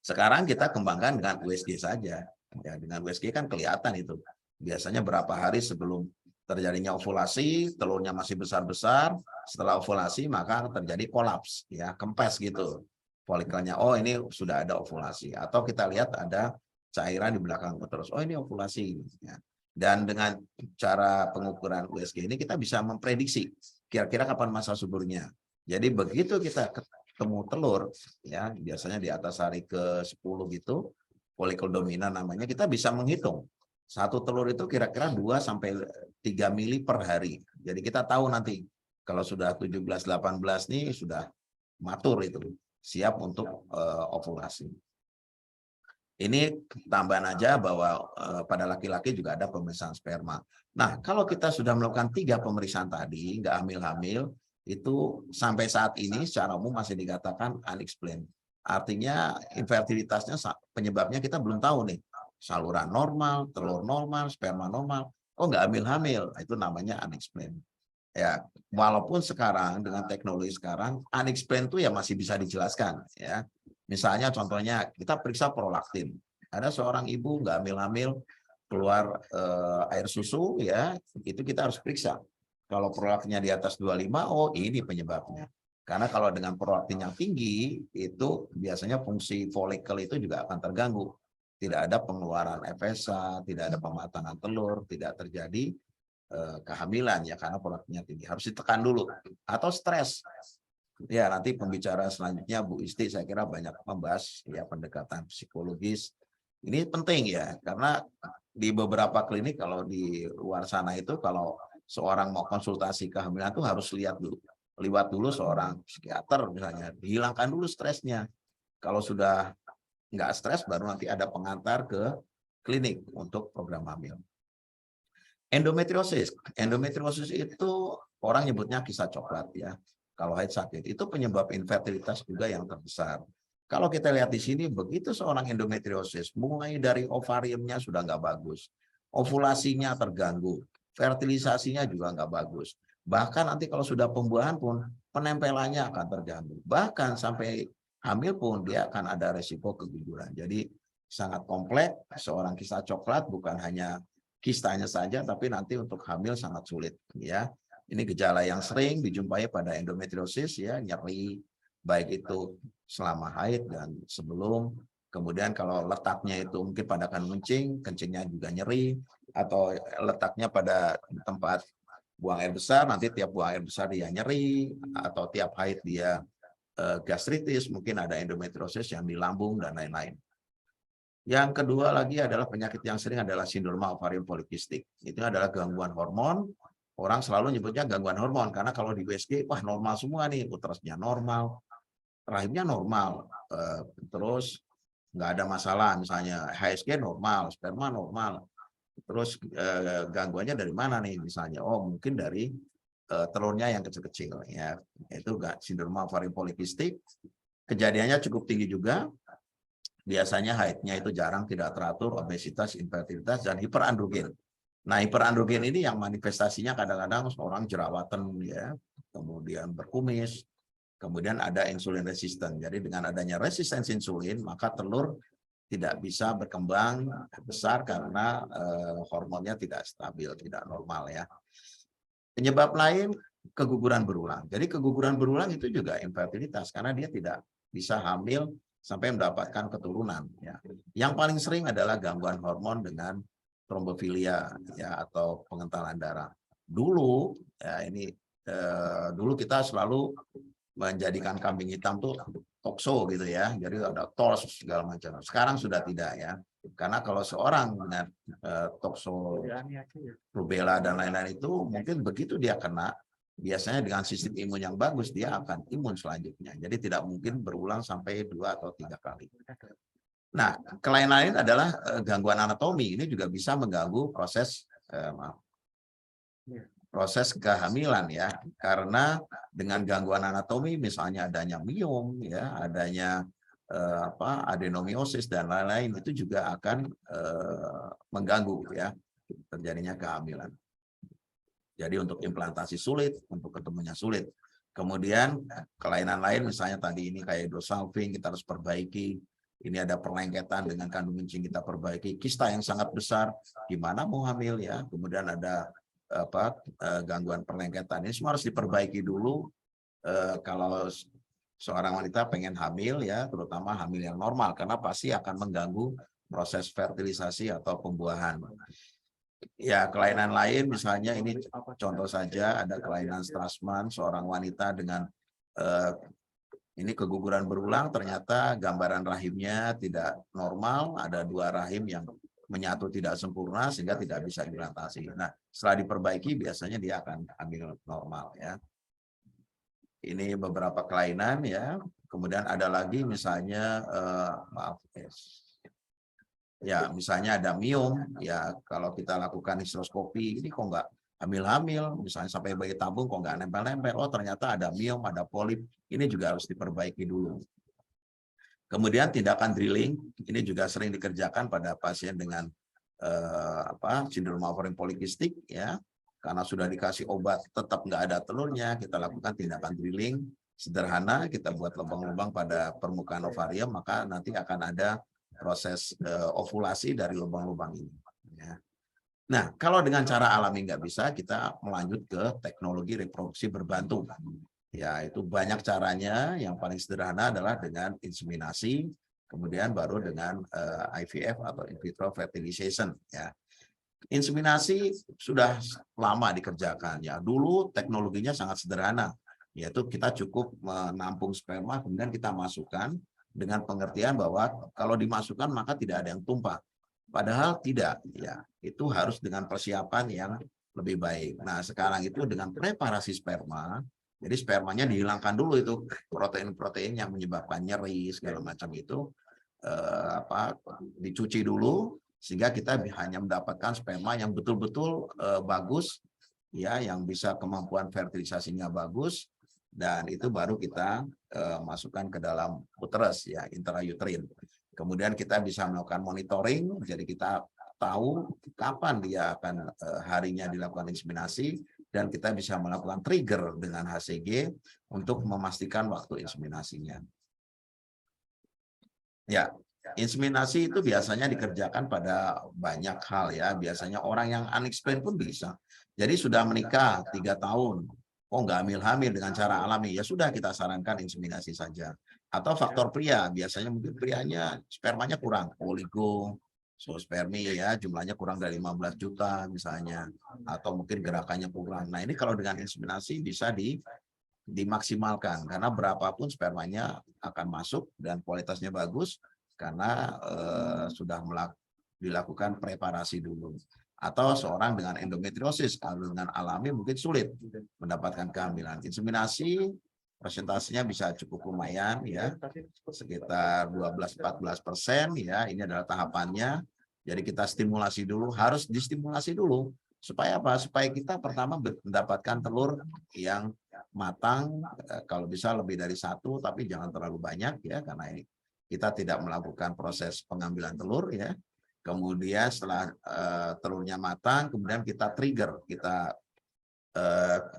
Sekarang kita kembangkan dengan USG saja. Ya, dengan USG kan kelihatan itu. Biasanya berapa hari sebelum terjadinya ovulasi, telurnya masih besar-besar. Setelah ovulasi maka terjadi kolaps, ya kempes gitu. Folikelnya, oh ini sudah ada ovulasi. Atau kita lihat ada cairan di belakang uterus. Oh ini ovulasi. Ya. Dan dengan cara pengukuran USG ini kita bisa memprediksi kira-kira kapan masa suburnya. Jadi begitu kita ketemu telur, ya biasanya di atas hari ke-10 gitu, folikel dominan namanya, kita bisa menghitung. Satu telur itu kira-kira 2 sampai 3 mili per hari. Jadi kita tahu nanti kalau sudah 17-18 nih sudah matur itu, siap untuk ovulasi. Ini tambahan aja bahwa pada laki-laki juga ada pemeriksaan sperma. Nah, kalau kita sudah melakukan 3 pemeriksaan tadi, nggak hamil-hamil, itu sampai saat ini secara umum masih dikatakan unexplained. Artinya infertilitasnya penyebabnya kita belum tahu nih. Saluran normal, telur normal, sperma normal. Oh nggak hamil-hamil, itu namanya unexplained. Ya, walaupun sekarang dengan teknologi sekarang unexplained itu ya masih bisa dijelaskan ya. Misalnya contohnya kita periksa prolaktin. Ada seorang ibu nggak hamil-hamil keluar air susu ya, itu kita harus periksa. Kalau prolaktinnya di atas 25, oh ini penyebabnya. Karena kalau dengan prolaktin yang tinggi itu biasanya fungsi folikel itu juga akan terganggu. Tidak ada pengeluaran FSH, tidak ada pematangan telur, tidak terjadi kehamilan ya karena prolaktinnya tinggi, harus ditekan dulu. Atau stres ya, nanti pembicara selanjutnya Bu Isti saya kira banyak membahas ya pendekatan psikologis. Ini penting ya karena di beberapa klinik kalau di luar sana itu kalau seorang mau konsultasi kehamilan tuh harus lihat dulu seorang psikiater misalnya, dihilangkan dulu stresnya. Kalau sudah nggak stres baru nanti ada pengantar ke klinik untuk program hamil. Endometriosis itu orang nyebutnya kisah coklat ya. Kalau haid sakit itu penyebab infertilitas juga yang terbesar. Kalau kita lihat di sini begitu seorang endometriosis mulai dari ovariumnya sudah nggak bagus, ovulasinya terganggu, fertilisasinya juga nggak bagus. Bahkan nanti kalau sudah pembuahan pun penempelannya akan terganggu. Bahkan sampai hamil pun dia akan ada resiko keguguran. Jadi sangat kompleks. Seorang kisah coklat bukan hanya kistanya saja, tapi nanti untuk hamil sangat sulit ya. Ini gejala yang sering dijumpai pada endometriosis ya, nyeri baik itu selama haid dan sebelum. Kemudian kalau letaknya itu mungkin pada kencing, kencingnya juga nyeri, atau letaknya pada tempat buang air besar, nanti tiap buang air besar dia nyeri, atau tiap haid dia gastritis, mungkin ada endometriosis yang di lambung dan lain-lain. Yang kedua lagi adalah penyakit yang sering adalah sindroma ovarium polikistik. Itu adalah gangguan hormon. Orang selalu nyebutnya gangguan hormon karena kalau di USG wah normal semua nih, uterusnya normal, rahimnya normal, terus nggak ada masalah, misalnya HSG normal, sperma normal. Terus gangguannya dari mana nih misalnya? Oh mungkin dari telurnya yang kecil-kecil ya. Itu sindroma ovarium polikistik. Kejadiannya cukup tinggi juga. Biasanya haidnya itu jarang, tidak teratur, obesitas, infertilitas, dan hiperandrogen. Nah, hiperandrogen ini yang manifestasinya kadang-kadang orang jerawatan, ya, kemudian berkumis, kemudian ada insulin resisten. Jadi dengan adanya resistensi insulin, maka telur tidak bisa berkembang besar karena hormonnya tidak stabil, tidak normal ya. Penyebab lain keguguran berulang. Jadi keguguran berulang itu juga infertilitas karena dia tidak bisa hamil sampai mendapatkan keturunan ya. Yang paling sering adalah gangguan hormon dengan trombofilia ya atau pengentalan darah. Dulu ya ini dulu kita selalu menjadikan kambing hitam tuh tokso gitu ya. Jadi ada tos segala macam. Sekarang sudah tidak ya. Karena kalau seorang dengan tokso, rubella dan lain-lain itu mungkin begitu dia kena, biasanya dengan sistem imun yang bagus dia akan imun selanjutnya. Jadi tidak mungkin berulang sampai 2 atau 3 kali. Nah, kelainan lain adalah gangguan anatomi. Ini juga bisa mengganggu proses kehamilan ya. Karena dengan gangguan anatomi misalnya adanya miom ya, adanya adenomiosis dan lain-lain itu juga akan mengganggu ya terjadinya kehamilan. Jadi untuk implantasi sulit, untuk ketemunya sulit. Kemudian kelainan lain misalnya tadi ini kayak dosalving kita harus perbaiki. Ini ada perlengketan dengan kandung kencing kita perbaiki. Kista yang sangat besar, gimana mau hamil ya. Kemudian ada gangguan perlengketan. Ini semua harus diperbaiki dulu. Kalau seorang wanita pengen hamil ya, terutama hamil yang normal, karena pasti akan mengganggu proses fertilisasi atau pembuahan. Ya, kelainan lain misalnya ini contoh saja ada kelainan Strassman, seorang wanita dengan ini keguguran berulang, ternyata gambaran rahimnya tidak normal, ada 2 rahim yang menyatu tidak sempurna sehingga tidak bisa implantasi. Nah, setelah diperbaiki biasanya dia akan hamil normal ya. Ini beberapa kelainan ya. Kemudian ada lagi misalnya ya misalnya ada miom ya, kalau kita lakukan histeroskopi ini kok nggak hamil-hamil, misalnya sampai bayi tabung kok nggak nempel-nempel, oh ternyata ada miom, ada polip, ini juga harus diperbaiki dulu. Kemudian tindakan drilling ini juga sering dikerjakan pada pasien dengan sindroma ovarium polikistik ya, karena sudah dikasih obat tetap nggak ada telurnya, kita lakukan tindakan drilling sederhana, kita buat lubang-lubang pada permukaan ovarium, maka nanti akan ada proses ovulasi dari lubang-lubang ini. Ya. Nah, kalau dengan cara alami nggak bisa, kita melanjut ke teknologi reproduksi berbantu. Ya, itu banyak caranya. Yang paling sederhana adalah dengan inseminasi, kemudian baru dengan IVF atau in vitro fertilization. Ya. Inseminasi sudah lama dikerjakan. Ya, dulu teknologinya sangat sederhana, yaitu kita cukup menampung sperma, kemudian kita masukkan dengan pengertian bahwa kalau dimasukkan maka tidak ada yang tumpah. Padahal tidak, ya itu harus dengan persiapan yang lebih baik. Nah, sekarang itu dengan preparasi sperma, jadi spermanya dihilangkan dulu itu protein-protein yang menyebabkan nyeri segala macam itu dicuci dulu, sehingga kita hanya mendapatkan sperma yang betul-betul bagus, ya, yang bisa kemampuan fertilisasinya bagus, dan itu baru kita masukkan ke dalam uterus, ya, intrauterin. Kemudian kita bisa melakukan monitoring, jadi kita tahu kapan dia akan harinya dilakukan inseminasi, dan kita bisa melakukan trigger dengan HCG untuk memastikan waktu inseminasinya. Ya. Inseminasi itu biasanya dikerjakan pada banyak hal, ya. Biasanya orang yang unexplained pun bisa. Jadi sudah menikah 3 tahun, oh nggak hamil-hamil dengan cara alami, ya sudah kita sarankan inseminasi saja. Atau faktor pria, biasanya mungkin prianya spermanya kurang, oligospermia, ya, jumlahnya kurang dari 15 juta misalnya, atau mungkin gerakannya kurang. Nah, ini kalau dengan inseminasi bisa dimaksimalkan, karena berapapun spermanya akan masuk dan kualitasnya bagus, karena sudah dilakukan preparasi dulu. Atau seorang dengan endometriosis, kalau dengan alami mungkin sulit mendapatkan kehamilan. Inseminasi presentasinya bisa cukup lumayan, ya, sekitar 12-14%, ya. Ini adalah tahapannya. Jadi kita stimulasi dulu, harus distimulasi dulu. Supaya apa? Supaya kita pertama mendapatkan telur yang matang, kalau bisa lebih dari 1, tapi jangan terlalu banyak, ya, karena ini kita tidak melakukan proses pengambilan telur, ya. Kemudian setelah telurnya matang, kemudian kita trigger, kita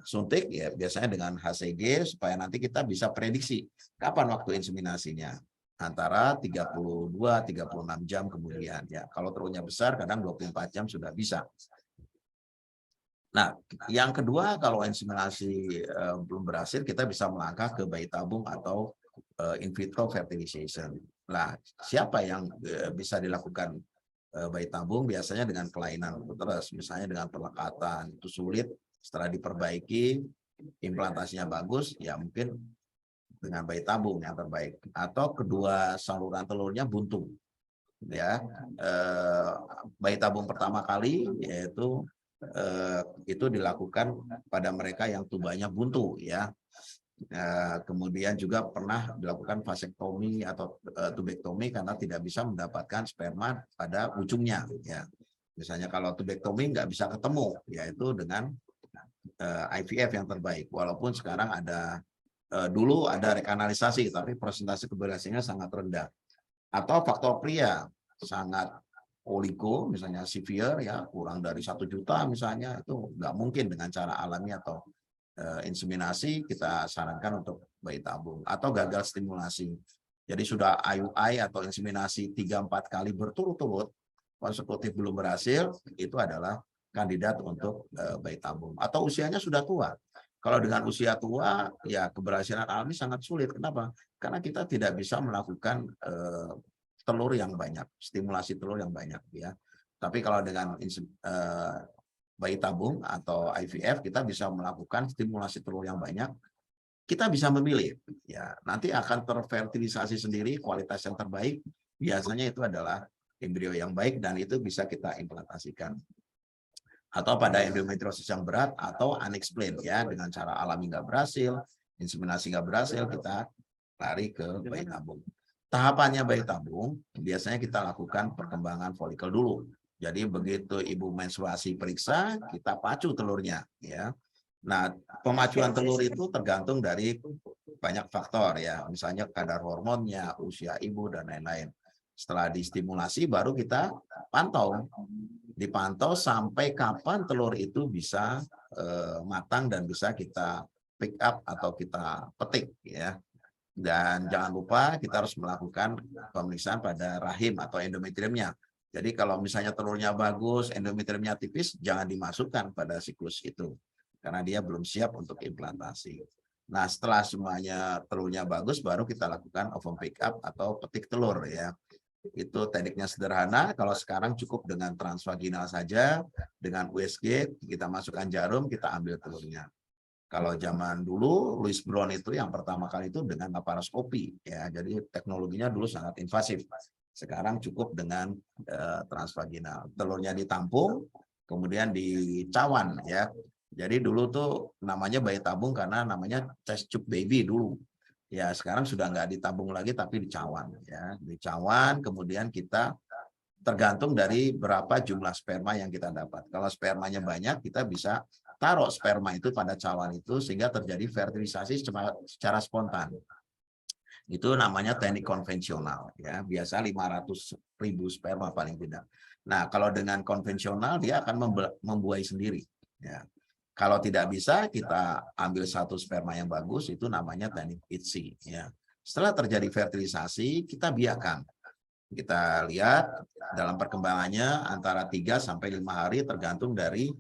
suntik, ya, biasanya dengan HCG, supaya nanti kita bisa prediksi kapan waktu inseminasinya, antara 32-36 jam kemudian, ya. Kalau telurnya besar kadang 24 jam sudah bisa. Nah, yang kedua, kalau inseminasi belum berhasil, kita bisa melangkah ke bayi tabung atau in vitro fertilization. Nah, siapa yang bisa dilakukan bayi tabung? Biasanya dengan kelainan uterus, misalnya dengan perlekatan, itu sulit, setelah diperbaiki, implantasinya bagus, ya mungkin dengan bayi tabung yang terbaik. Atau kedua saluran telurnya buntu, ya. Bayi tabung pertama kali yaitu itu dilakukan pada mereka yang tubuhnya buntu, ya. Kemudian juga pernah dilakukan vasektomi atau tubektomi karena tidak bisa mendapatkan sperma pada ujungnya, ya. Misalnya kalau tubektomi nggak bisa ketemu, yaitu dengan IVF yang terbaik. Walaupun sekarang ada dulu ada rekanalisasi, tapi persentase keberhasilannya sangat rendah. Atau faktor pria sangat oligo, misalnya severe, ya, kurang dari 1 juta misalnya, itu nggak mungkin dengan cara alami atau inseminasi. Kita sarankan untuk bayi tabung. Atau gagal stimulasi, jadi sudah IUI atau inseminasi 3-4 kali berturut-turut konsekutif belum berhasil, itu adalah kandidat untuk bayi tabung. Atau usianya sudah tua. Kalau dengan usia tua, ya keberhasilan alami sangat sulit. Kenapa? Karena kita tidak bisa melakukan telur yang banyak, stimulasi telur yang banyak, ya. Tapi kalau dengan bayi tabung atau IVF, kita bisa melakukan stimulasi telur yang banyak. Kita bisa memilih, ya, nanti akan terfertilisasi sendiri, kualitas yang terbaik biasanya itu adalah embrio yang baik, dan itu bisa kita implantasikan. Atau pada endometriosis yang berat atau unexplained, ya, dengan cara alami nggak berhasil, inseminasi nggak berhasil, kita lari ke bayi tabung. Tahapannya bayi tabung, biasanya kita lakukan perkembangan folikel dulu. Jadi begitu ibu menstruasi periksa, kita pacu telurnya, ya. Nah, pemacuan telur itu tergantung dari banyak faktor, ya. Misalnya kadar hormonnya, usia ibu, dan lain-lain. Setelah distimulasi, baru kita pantau dipantau sampai kapan telur itu bisa matang dan bisa kita pick up atau kita petik ya. Dan jangan lupa kita harus melakukan pemeriksaan pada rahim atau endometriumnya. Jadi kalau misalnya telurnya bagus, endometriumnya tipis, jangan dimasukkan pada siklus itu. Karena dia belum siap untuk implantasi. Nah, setelah semuanya telurnya bagus, baru kita lakukan ovum pick up atau petik telur ya. Itu tekniknya sederhana. Kalau sekarang cukup dengan transvaginal saja, dengan USG, kita masukkan jarum, kita ambil telurnya. Kalau zaman dulu, Louis Brown itu yang pertama kali itu dengan laparoskopi, ya. Jadi teknologinya dulu sangat invasif. Sekarang cukup dengan transvaginal. Telurnya ditampung, kemudian dicawan, ya. Jadi dulu tuh namanya bayi tabung karena namanya test tube baby dulu. Ya sekarang sudah nggak ditabung lagi tapi dicawan, ya. Dicawan, kemudian kita tergantung dari berapa jumlah sperma yang kita dapat. Kalau spermanya banyak, kita bisa taruh sperma itu pada cawan itu sehingga terjadi fertilisasi secara spontan. Itu namanya teknik konvensional ya, biasa 500.000 sperma paling tidak. Nah, kalau dengan konvensional dia akan membuai sendiri ya. Kalau tidak bisa, kita ambil satu sperma yang bagus, itu namanya teknik ITSI ya. Setelah terjadi fertilisasi, kita biarkan. Kita lihat dalam perkembangannya antara 3 sampai 5 hari tergantung dari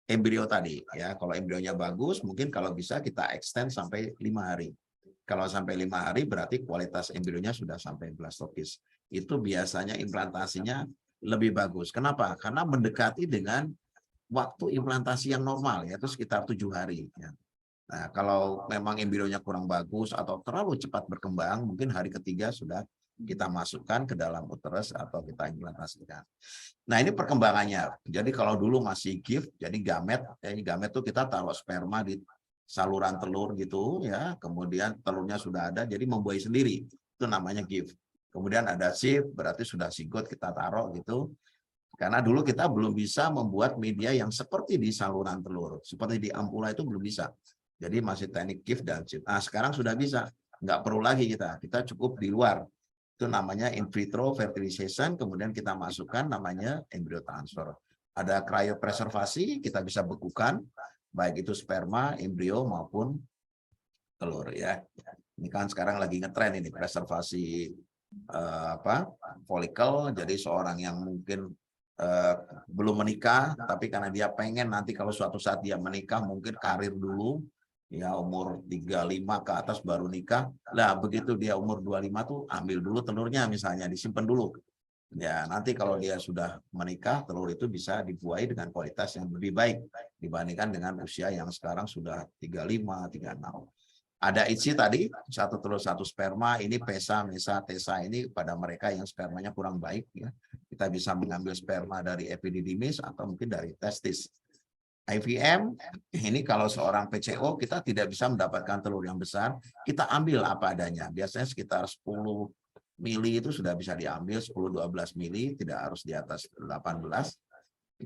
embrio tadi ya. Kalau embrionya bagus, mungkin kalau bisa kita extend sampai 5 hari. Kalau sampai 5 hari berarti kualitas embrionya sudah sampai blastokis. Itu biasanya implantasinya lebih bagus. Kenapa? Karena mendekati dengan waktu implantasi yang normal, yaitu sekitar 7 hari. Ya. Nah, kalau memang embrionya kurang bagus atau terlalu cepat berkembang, mungkin hari ketiga sudah kita masukkan ke dalam uterus atau kita implantasikan. Nah, ini perkembangannya. Jadi kalau dulu masih gift, jadi gamet, gamet itu kita taruh sperma di saluran telur gitu ya, kemudian telurnya sudah ada, jadi membuai sendiri. Itu namanya gift. Kemudian ada sieve, berarti sudah sigot kita taruh gitu. Karena dulu kita belum bisa membuat media yang seperti di saluran telur, seperti di ampula itu belum bisa. Jadi masih teknik gift dan sieve. Nah, sekarang sudah bisa. Nggak perlu lagi kita cukup di luar. Itu namanya in vitro fertilization, kemudian kita masukkan namanya embryo transfer. Ada cryopreservasi, kita bisa bekukan, baik itu sperma, embrio maupun telur ya. Ini kan sekarang lagi ngetren ini preservasi folikel. Jadi seorang yang mungkin belum menikah, tapi karena dia pengen nanti kalau suatu saat dia menikah, mungkin karir dulu, ya umur 35 ke atas baru nikah. Lah begitu dia umur 25 tuh ambil dulu telurnya misalnya, disimpan dulu. Ya, nanti kalau dia sudah menikah, telur itu bisa dibuai dengan kualitas yang lebih baik dibandingkan dengan usia yang sekarang sudah 35, 36. Ada ITSI tadi, satu telur satu sperma, ini PESA, MESA, TESA, ini pada mereka yang spermanya kurang baik ya. Kita bisa mengambil sperma dari epididymis atau mungkin dari testis. IVM, ini kalau seorang PCO kita tidak bisa mendapatkan telur yang besar, kita ambil apa adanya. Biasanya sekitar 10 mili itu sudah bisa diambil, 10-12 mili, tidak harus di atas 18.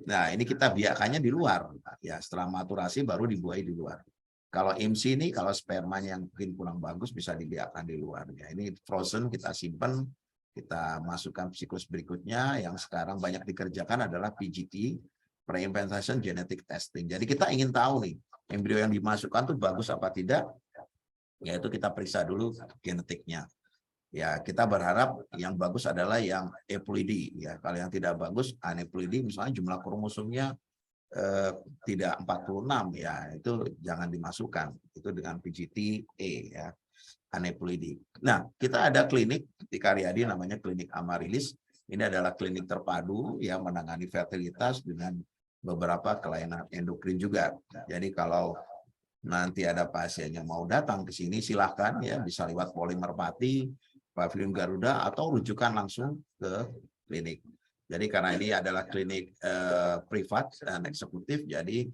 Nah, ini kita biakannya di luar. Ya, setelah maturasi baru dibuai di luar. Kalau IMSI ini, kalau spermanya yang mungkin kurang bagus bisa dibiarkan di luar. Ya, ini frozen, kita simpan, kita masukkan siklus berikutnya. Yang sekarang banyak dikerjakan adalah PGT, Pre-Implantation Genetic Testing. Jadi kita ingin tahu nih, embrio yang dimasukkan tuh bagus apa tidak, yaitu kita periksa dulu genetiknya. Ya, kita berharap yang bagus adalah yang euploidy ya. Kalau yang tidak bagus, aneuploidy, misalnya jumlah kromosomnya tidak 46 ya, itu jangan dimasukkan. Itu dengan PGT-E ya, aneuploidy. Nah, kita ada klinik di Karyadi namanya Klinik Amarilis. Ini adalah klinik terpadu yang menangani fertilitas dengan beberapa kelainan endokrin juga. Jadi kalau nanti ada pasien yang mau datang ke sini, silahkan ya, bisa lewat Polimerpati, Pavilion Garuda, atau rujukan langsung ke klinik. Jadi karena ini adalah klinik privat dan eksekutif, jadi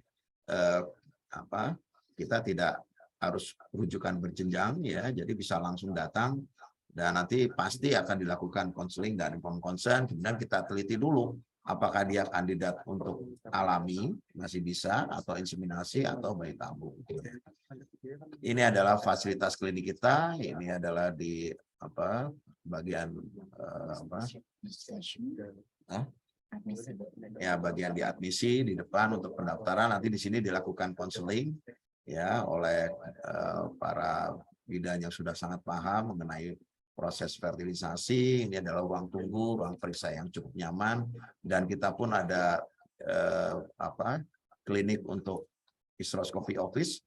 kita tidak harus rujukan berjenjang ya, jadi bisa langsung datang dan nanti pasti akan dilakukan konseling dan inform consent. Kemudian kita teliti dulu apakah dia kandidat untuk alami, masih bisa, atau inseminasi atau bayi tabung. Ini adalah fasilitas klinik kita. Ini adalah di bagian Admisi. Ya, bagian di admisi di depan untuk pendaftaran, nanti di sini dilakukan konseling ya oleh para bidan yang sudah sangat paham mengenai proses fertilisasi. Ini adalah ruang tunggu, ruang periksa yang cukup nyaman, dan kita pun ada klinik untuk hysteroscopy office.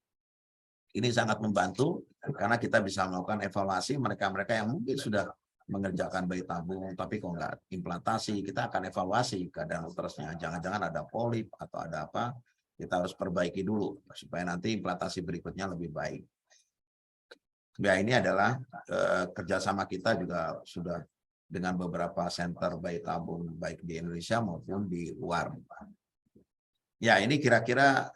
Ini sangat membantu karena kita bisa melakukan evaluasi mereka-mereka yang mungkin sudah mengerjakan bayi tabung tapi kok nggak implantasi. Kita akan evaluasi keadaan uterusnya, jangan-jangan ada polip atau ada apa, kita harus perbaiki dulu supaya nanti implantasi berikutnya lebih baik. Ya, ini adalah kerjasama kita juga sudah dengan beberapa center bayi tabung baik di Indonesia maupun di luar. Ya, ini kira-kira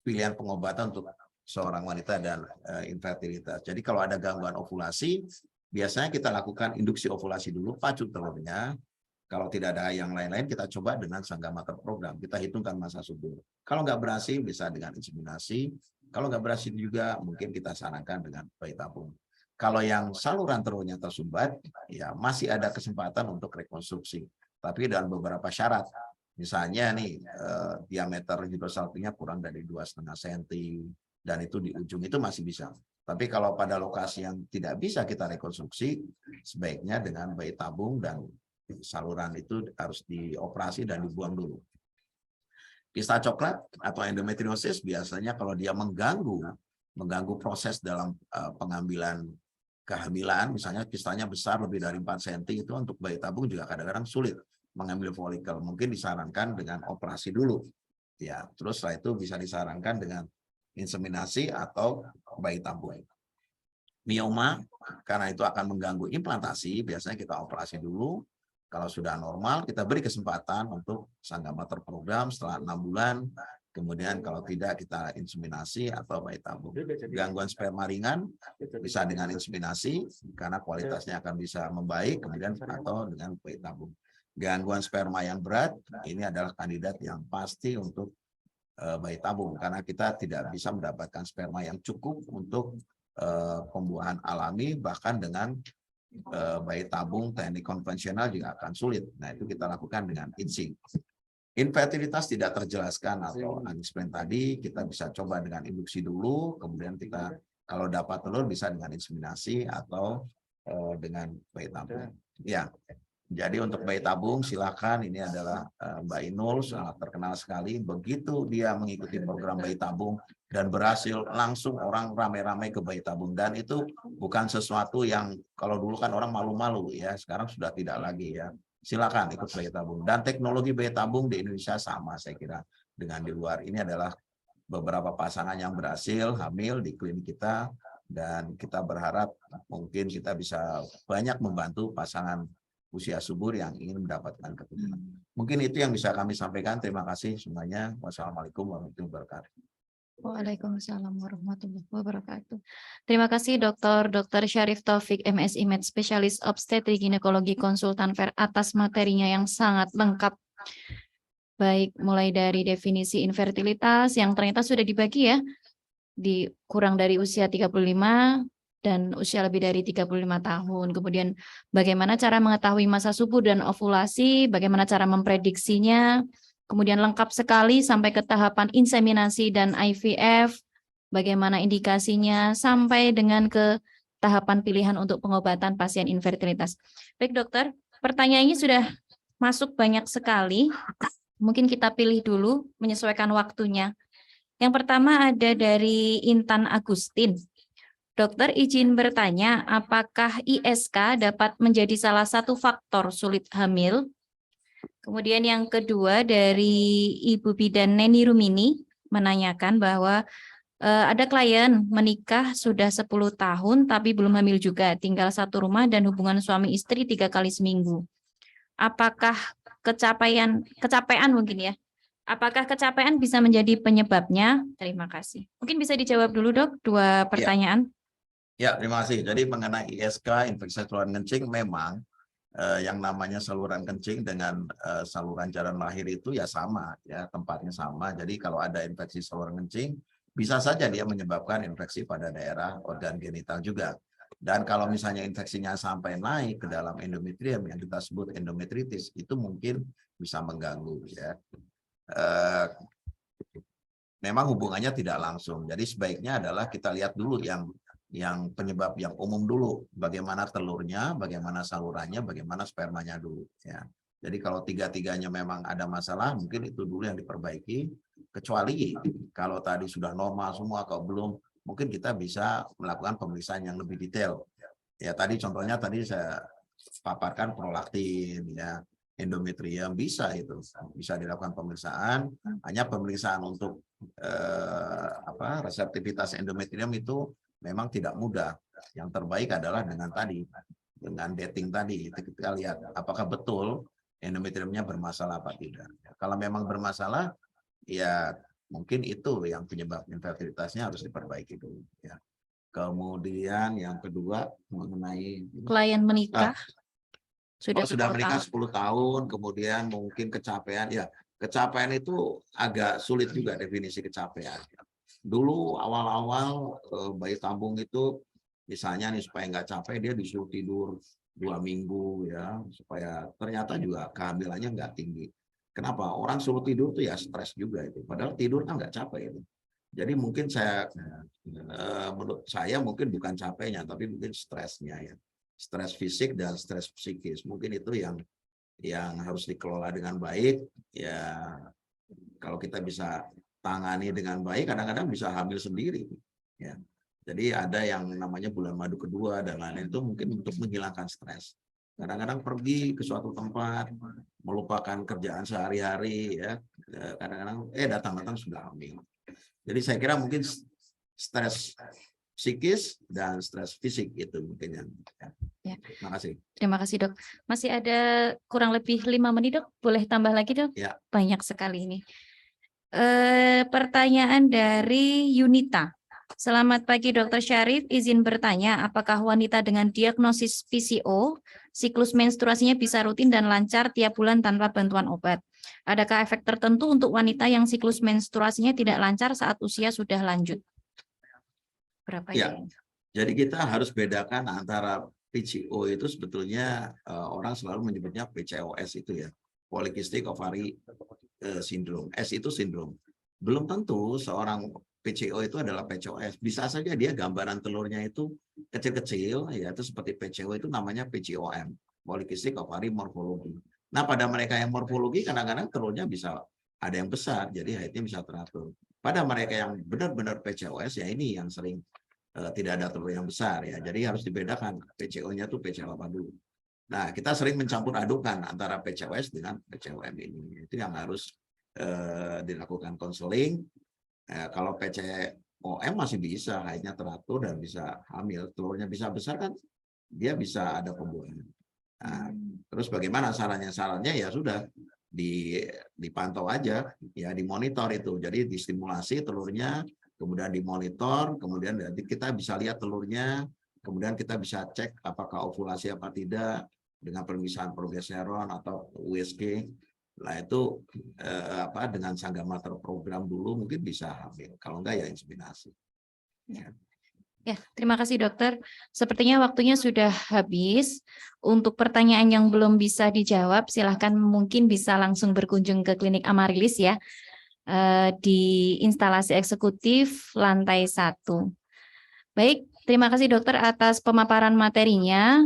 pilihan pengobatan untuk seorang wanita dan infertilitas. Jadi kalau ada gangguan ovulasi, biasanya kita lakukan induksi ovulasi dulu, pacu telurnya. Kalau tidak ada yang lain-lain, kita coba dengan Sanggama terprogram. Kita hitungkan masa subur. Kalau nggak berhasil, bisa dengan inseminasi. Kalau nggak berhasil juga, mungkin kita sarankan dengan bayi tabung. Kalau yang saluran telurnya tersumbat, ya masih ada kesempatan untuk rekonstruksi. Tapi dengan beberapa syarat. Misalnya nih, diameter hidrosalpingnya kurang dari 2,5 cm. Dan itu di ujung itu masih bisa. Tapi kalau pada lokasi yang tidak bisa kita rekonstruksi, sebaiknya dengan bayi tabung dan saluran itu harus dioperasi dan dibuang dulu. Kista coklat atau endometriosis biasanya kalau dia mengganggu proses dalam pengambilan kehamilan, misalnya kistanya besar lebih dari 4 cm, itu untuk bayi tabung juga kadang-kadang sulit mengambil folikel. Mungkin disarankan dengan operasi dulu. Ya, terus setelah itu bisa disarankan dengan inseminasi atau bayi tabung. Mioma, karena itu akan mengganggu implantasi, biasanya kita operasi dulu. Kalau sudah normal, kita beri kesempatan untuk Sanggama terprogram setelah 6 bulan. Kemudian kalau tidak, kita inseminasi atau bayi tabung. Gangguan sperma ringan bisa dengan inseminasi, karena kualitasnya akan bisa membaik, kemudian atau dengan bayi tabung. Gangguan sperma yang berat, ini adalah kandidat yang pasti untuk bayi tabung, karena kita tidak bisa mendapatkan sperma yang cukup untuk pembuahan alami, bahkan dengan bayi tabung teknik konvensional juga akan sulit. Nah, itu kita lakukan dengan INSI. Infertilitas tidak terjelaskan atau unexplained tadi, kita bisa coba dengan induksi dulu, kemudian kita kalau dapat telur bisa dengan inseminasi atau dengan bayi tabung. Ya. Jadi untuk bayi tabung silakan, ini adalah Mbak Inul, sangat terkenal sekali. Begitu dia mengikuti program bayi tabung dan berhasil, langsung orang ramai-ramai ke bayi tabung. Dan itu bukan sesuatu yang kalau dulu kan orang malu-malu ya, sekarang sudah tidak lagi ya. Silakan ikut bayi tabung. Dan teknologi bayi tabung di Indonesia sama saya kira dengan di luar. Ini adalah beberapa pasangan yang berhasil hamil di klinik kita, dan kita berharap mungkin kita bisa banyak membantu pasangan usia subur yang ingin mendapatkan keturunan. Mungkin itu yang bisa kami sampaikan. Terima kasih semuanya. Wassalamualaikum warahmatullahi wabarakatuh. Waalaikumsalam warahmatullahi wabarakatuh. Terima kasih Dr. Syarif Taufik, MSI Med Spesialis Obstetrik Ginekologi Konsultan Ver atas materinya yang sangat lengkap. Baik, mulai dari definisi infertilitas yang ternyata sudah dibagi ya, di kurang dari usia 35 dan usia lebih dari 35 tahun. Kemudian bagaimana cara mengetahui masa subur dan ovulasi, bagaimana cara memprediksinya, kemudian lengkap sekali sampai ke tahapan inseminasi dan IVF, bagaimana indikasinya, sampai dengan ke tahapan pilihan untuk pengobatan pasien infertilitas. Baik dokter, pertanyaannya sudah masuk banyak sekali. Mungkin kita pilih dulu, menyesuaikan waktunya. Yang pertama ada dari Intan Agustin. Dokter izin bertanya, apakah ISK dapat menjadi salah satu faktor sulit hamil? Kemudian yang kedua dari Ibu Bidan Neni Rumini menanyakan bahwa ada klien menikah sudah 10 tahun tapi belum hamil juga, tinggal satu rumah dan hubungan suami istri 3 kali seminggu. Apakah kecapean mungkin ya? Apakah kecapean bisa menjadi penyebabnya? Terima kasih. Mungkin bisa dijawab dulu dok, 2 pertanyaan. Ya, terima kasih. Jadi mengenai ISK, infeksi saluran kencing, memang yang namanya saluran kencing dengan saluran jalan lahir itu ya sama, ya tempatnya sama. Jadi kalau ada infeksi saluran kencing, bisa saja dia menyebabkan infeksi pada daerah organ genital juga. Dan kalau misalnya infeksinya sampai naik ke dalam endometrium yang kita sebut endometritis, itu mungkin bisa mengganggu ya. Memang hubungannya tidak langsung. Jadi sebaiknya adalah kita lihat dulu yang penyebab yang umum dulu, bagaimana telurnya, bagaimana salurannya, bagaimana spermanya dulu ya. Jadi kalau tiga-tiganya memang ada masalah, mungkin itu dulu yang diperbaiki. Kecuali kalau tadi sudah normal semua, kalau belum, mungkin kita bisa melakukan pemeriksaan yang lebih detail. Ya tadi contohnya tadi saya paparkan prolaktin ya, endometrium bisa dilakukan pemeriksaan. Hanya pemeriksaan untuk reseptivitas endometrium itu memang tidak mudah. Yang terbaik adalah dengan dating tadi kita lihat apakah betul endometriumnya bermasalah apa tidak. Kalau memang bermasalah ya mungkin itu yang penyebab infertilitasnya harus diperbaiki dulu ya. Kemudian yang kedua mengenai Klien menikah sudah sudah 10 menikah tahun. 10 tahun, kemudian mungkin kecapean. Ya, kecapean itu agak sulit juga definisi kecapean. Dulu awal-awal bayi tabung itu misalnya nih supaya nggak capek dia disuruh tidur 2 minggu ya, supaya ternyata juga kehamilannya nggak tinggi. Kenapa? Orang suruh tidur tuh ya stres juga itu. Padahal tidur kan nggak capek itu. Jadi mungkin menurut saya mungkin bukan capeknya, tapi mungkin stresnya ya. Stres fisik dan stres psikis. Mungkin itu yang harus dikelola dengan baik. Ya, kalau kita bisa tangani dengan baik, kadang-kadang bisa hamil sendiri. Ya. Jadi ada yang namanya bulan madu kedua dan lain-lain itu mungkin untuk menghilangkan stres. Kadang-kadang pergi ke suatu tempat, melupakan kerjaan sehari-hari, ya. Kadang-kadang datang-datang sudah hamil. Jadi saya kira mungkin stres psikis dan stres fisik itu mungkin yang. Ya. Terima kasih. Terima kasih dok. Masih ada kurang lebih 5 menit dok. Boleh tambah lagi dok? Ya. Banyak sekali ini. Pertanyaan dari Yunita. Selamat pagi Dr. Syarif, izin bertanya apakah wanita dengan diagnosis PCO, siklus menstruasinya bisa rutin dan lancar tiap bulan tanpa bantuan obat? Adakah efek tertentu untuk wanita yang siklus menstruasinya tidak lancar saat usia sudah lanjut? Berapa ya? ya? Jadi kita harus bedakan antara PCO itu sebetulnya orang selalu menyebutnya PCOS itu ya, Polycystic Ovary Syndrome. S itu sindrom. Belum tentu seorang PCO itu adalah PCOS. Bisa saja dia gambaran telurnya itu kecil-kecil, ya itu seperti PCO itu namanya PCOM, Polycystic Ovary Morphology. Nah pada mereka yang morfologi kadang-kadang telurnya bisa ada yang besar, jadi haidnya bisa teratur. Pada mereka yang benar-benar PCOS ya ini yang sering tidak ada telur yang besar ya. Jadi harus dibedakan PCO-nya tuh PCO apa dulu. Nah, kita sering mencampur adukan antara PCOS dengan PCOM ini. Itu yang harus dilakukan konseling. Kalau PCOM masih bisa, haidnya teratur dan bisa hamil. Telurnya bisa besar kan, dia bisa ada pembuahan. Nah, terus bagaimana sarannya? Sarannya ya sudah dipantau aja, ya dimonitor itu. Jadi distimulasi telurnya, kemudian dimonitor, kemudian nanti kita bisa lihat telurnya, kemudian kita bisa cek apakah ovulasi apa tidak, dengan pemeriksaan progesteron atau USG. Nah itu dengan sanggama terprogram dulu mungkin bisa hamil. Kalau enggak ya inseminasi. Ya, terima kasih dokter. Sepertinya waktunya sudah habis. Untuk pertanyaan yang belum bisa dijawab, silahkan mungkin bisa langsung berkunjung ke Klinik Amarilis ya, di instalasi eksekutif lantai 1. Baik, terima kasih dokter atas pemaparan materinya.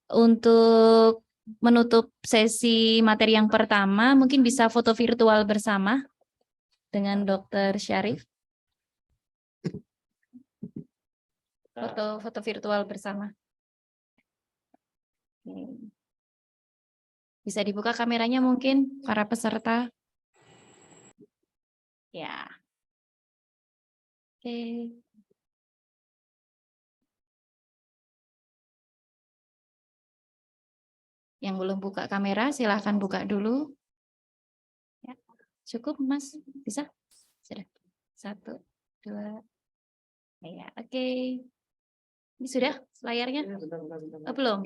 Untuk menutup sesi materi yang pertama, mungkin bisa foto virtual bersama dengan Dr. Syarif. Foto virtual bersama. Bisa dibuka kameranya mungkin para peserta. Ya. Oke. Yang belum buka kamera silahkan buka dulu. Ya. Cukup Mas? Bisa? Sudah. 1, 2. Ya, oke. Ini sudah layarnya? Oh, belum.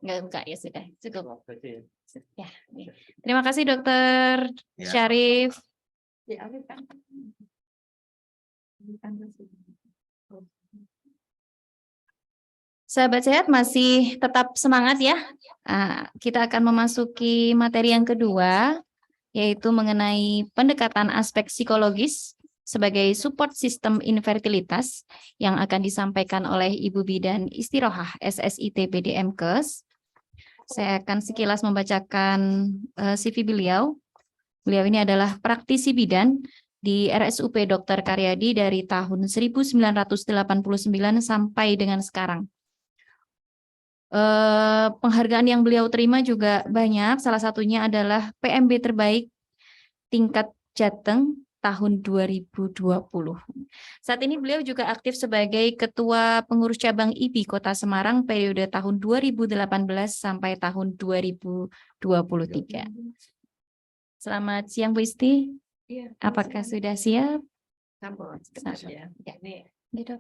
Nggak buka ya sudah cukup. Ya, oke. Terima kasih Dokter Ya. Syarif. Sahabat sehat masih tetap semangat ya. Kita akan memasuki materi yang kedua, yaitu mengenai pendekatan aspek psikologis sebagai support system infertilitas yang akan disampaikan oleh Ibu Bidan Istirohah SSIT BDMkes. Saya akan sekilas membacakan CV beliau. Beliau ini adalah praktisi bidan di RSUP Dr. Karyadi dari tahun 1989 sampai dengan sekarang. Penghargaan yang beliau terima juga banyak, salah satunya adalah PMB terbaik tingkat Jateng tahun 2020. Saat ini beliau juga aktif sebagai Ketua Pengurus Cabang IPI Kota Semarang periode tahun 2018 sampai tahun 2023. Selamat siang Bu Isti. Iya, Apakah sudah siap? ya. Ini Gitu.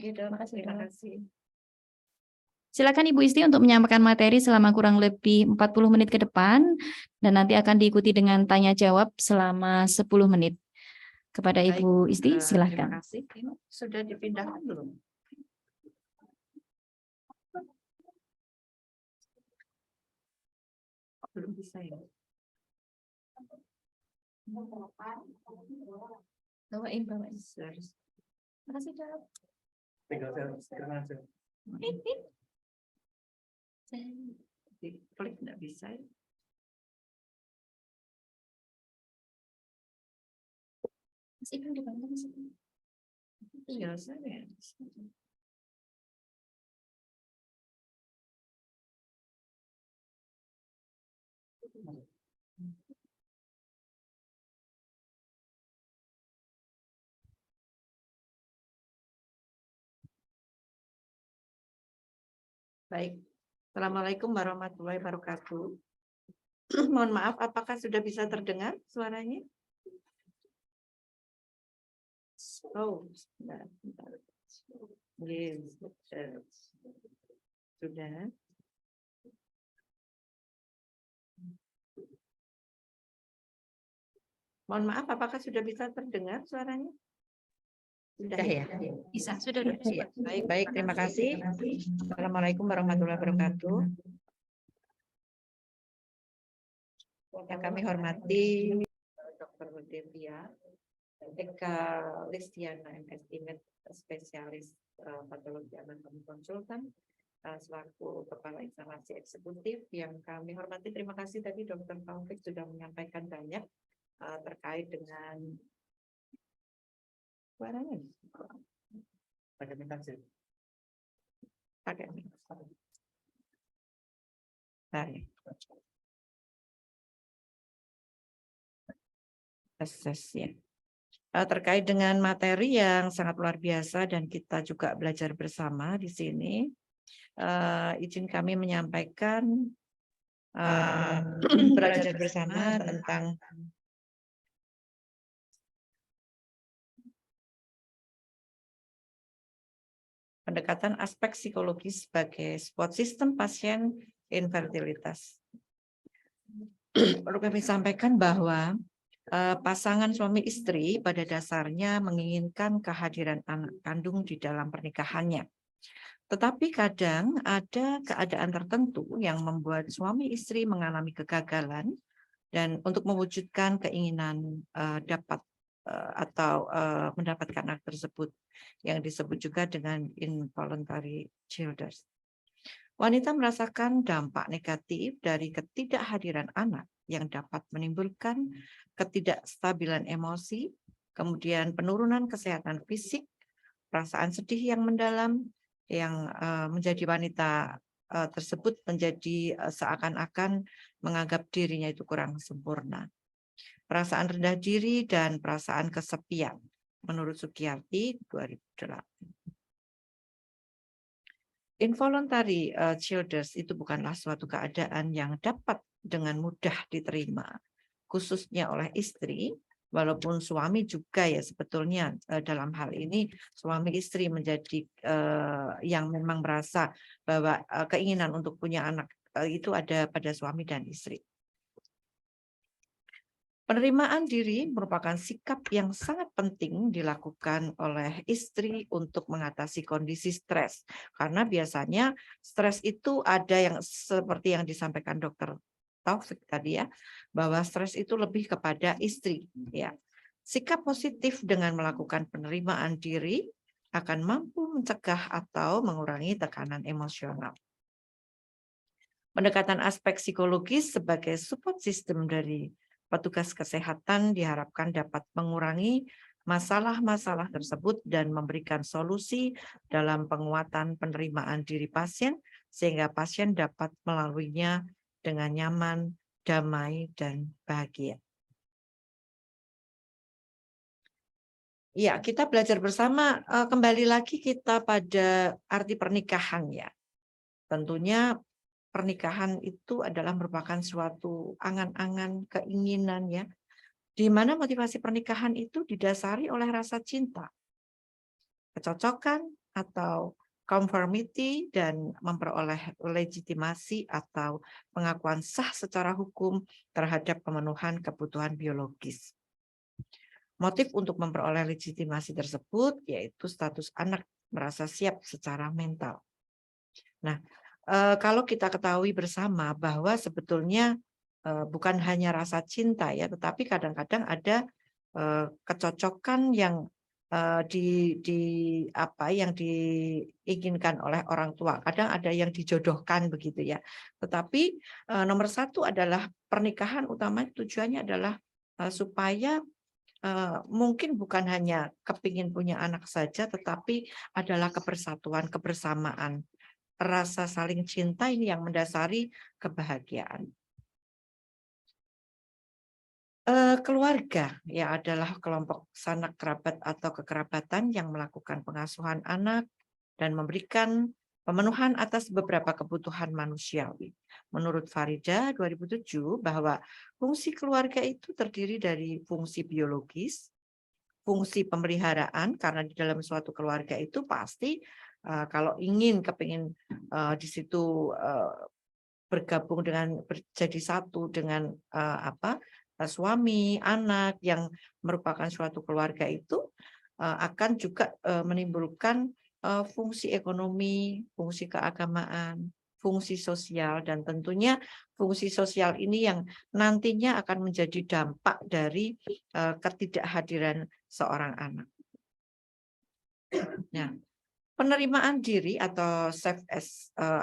terima kasih. Silakan Ibu Isti untuk menyampaikan materi selama kurang lebih 40 menit ke depan dan nanti akan diikuti dengan tanya jawab selama 10 menit. Kepada Ibu Isti, silakan. Terima kasih. Ini sudah dipindahkan belum? Belum bisa ya. Bawain. Terima kasih, Dok. Klik nggak bisa ya. Mas Ibu dibantu Mas Ibu. Iya, saya. Baik. Assalamualaikum warahmatullahi wabarakatuh. Mohon maaf, apakah sudah bisa terdengar suaranya? Oh, sebentar. Yes, sudah. Mohon maaf, apakah sudah bisa terdengar suaranya? Sudah ya? Bisa, sudah. Ya, baik, terima kasih. Assalamualaikum warahmatullahi wabarakatuh. Yang kami hormati Dr. Devia, Eka Listiana, MSI spesialis patologi anatomi konsultan, selaku Kepala Instalasi Eksekutif yang kami hormati. Terima kasih tadi Dr. Taufik sudah menyampaikan banyak terkait dengan terkait dengan materi yang sangat luar biasa dan kita juga belajar bersama di sini. Izin kami menyampaikan belajar bersama tentang pendekatan aspek psikologis sebagai support system pasien infertilitas. Perlu kami sampaikan bahwa pasangan suami istri pada dasarnya menginginkan kehadiran anak kandung di dalam pernikahannya. Tetapi kadang ada keadaan tertentu yang membuat suami istri mengalami kegagalan dan untuk mewujudkan keinginan mendapatkan anak tersebut yang disebut juga dengan involuntary children. Wanita merasakan dampak negatif dari ketidakhadiran anak yang dapat menimbulkan ketidakstabilan emosi, kemudian penurunan kesehatan fisik, perasaan sedih yang mendalam yang menjadi wanita tersebut menjadi seakan-akan menganggap dirinya itu kurang sempurna. Perasaan rendah diri dan perasaan kesepian menurut Sukiyarti 2008. Involuntary children itu bukanlah suatu keadaan yang dapat dengan mudah diterima, khususnya oleh istri walaupun suami juga ya sebetulnya dalam hal ini suami istri menjadi yang memang merasa bahwa keinginan untuk punya anak itu ada pada suami dan istri. Penerimaan diri merupakan sikap yang sangat penting dilakukan oleh istri untuk mengatasi kondisi stres. Karena biasanya stres itu ada yang seperti yang disampaikan Dr. Taufik tadi ya, bahwa stres itu lebih kepada istri. Ya, sikap positif dengan melakukan penerimaan diri akan mampu mencegah atau mengurangi tekanan emosional. Pendekatan aspek psikologis sebagai support system dari petugas kesehatan diharapkan dapat mengurangi masalah-masalah tersebut dan memberikan solusi dalam penguatan penerimaan diri pasien sehingga pasien dapat melaluinya dengan nyaman, damai, dan bahagia. Ya, kita belajar bersama kembali lagi kita pada arti pernikahan ya. Tentunya pernikahan itu adalah merupakan suatu angan-angan, keinginan ya, di mana motivasi pernikahan itu didasari oleh rasa cinta, kecocokan atau conformity dan memperoleh legitimasi atau pengakuan sah secara hukum terhadap pemenuhan kebutuhan biologis. Motif untuk memperoleh legitimasi tersebut yaitu status anak merasa siap secara mental. Nah, kalau kita ketahui bersama bahwa sebetulnya bukan hanya rasa cinta ya, tetapi kadang-kadang ada kecocokan yang yang diinginkan oleh orang tua. Kadang ada yang dijodohkan begitu ya. Tetapi nomor satu adalah pernikahan utama tujuannya adalah supaya mungkin bukan hanya kepingin punya anak saja, tetapi adalah kebersatuan, kebersamaan. Rasa saling cinta ini yang mendasari kebahagiaan. Keluarga ya adalah kelompok sanak kerabat atau kekerabatan yang melakukan pengasuhan anak dan memberikan pemenuhan atas beberapa kebutuhan manusiawi. Menurut Farida 2007 bahwa fungsi keluarga itu terdiri dari fungsi biologis, fungsi pemeliharaan karena di dalam suatu keluarga itu pasti kalau kepingin di situ bergabung dengan jadi satu dengan suami, anak yang merupakan suatu keluarga itu akan juga menimbulkan fungsi ekonomi, fungsi keagamaan, fungsi sosial, dan tentunya fungsi sosial ini yang nantinya akan menjadi dampak dari ketidakhadiran seorang anak. Nah, penerimaan diri atau self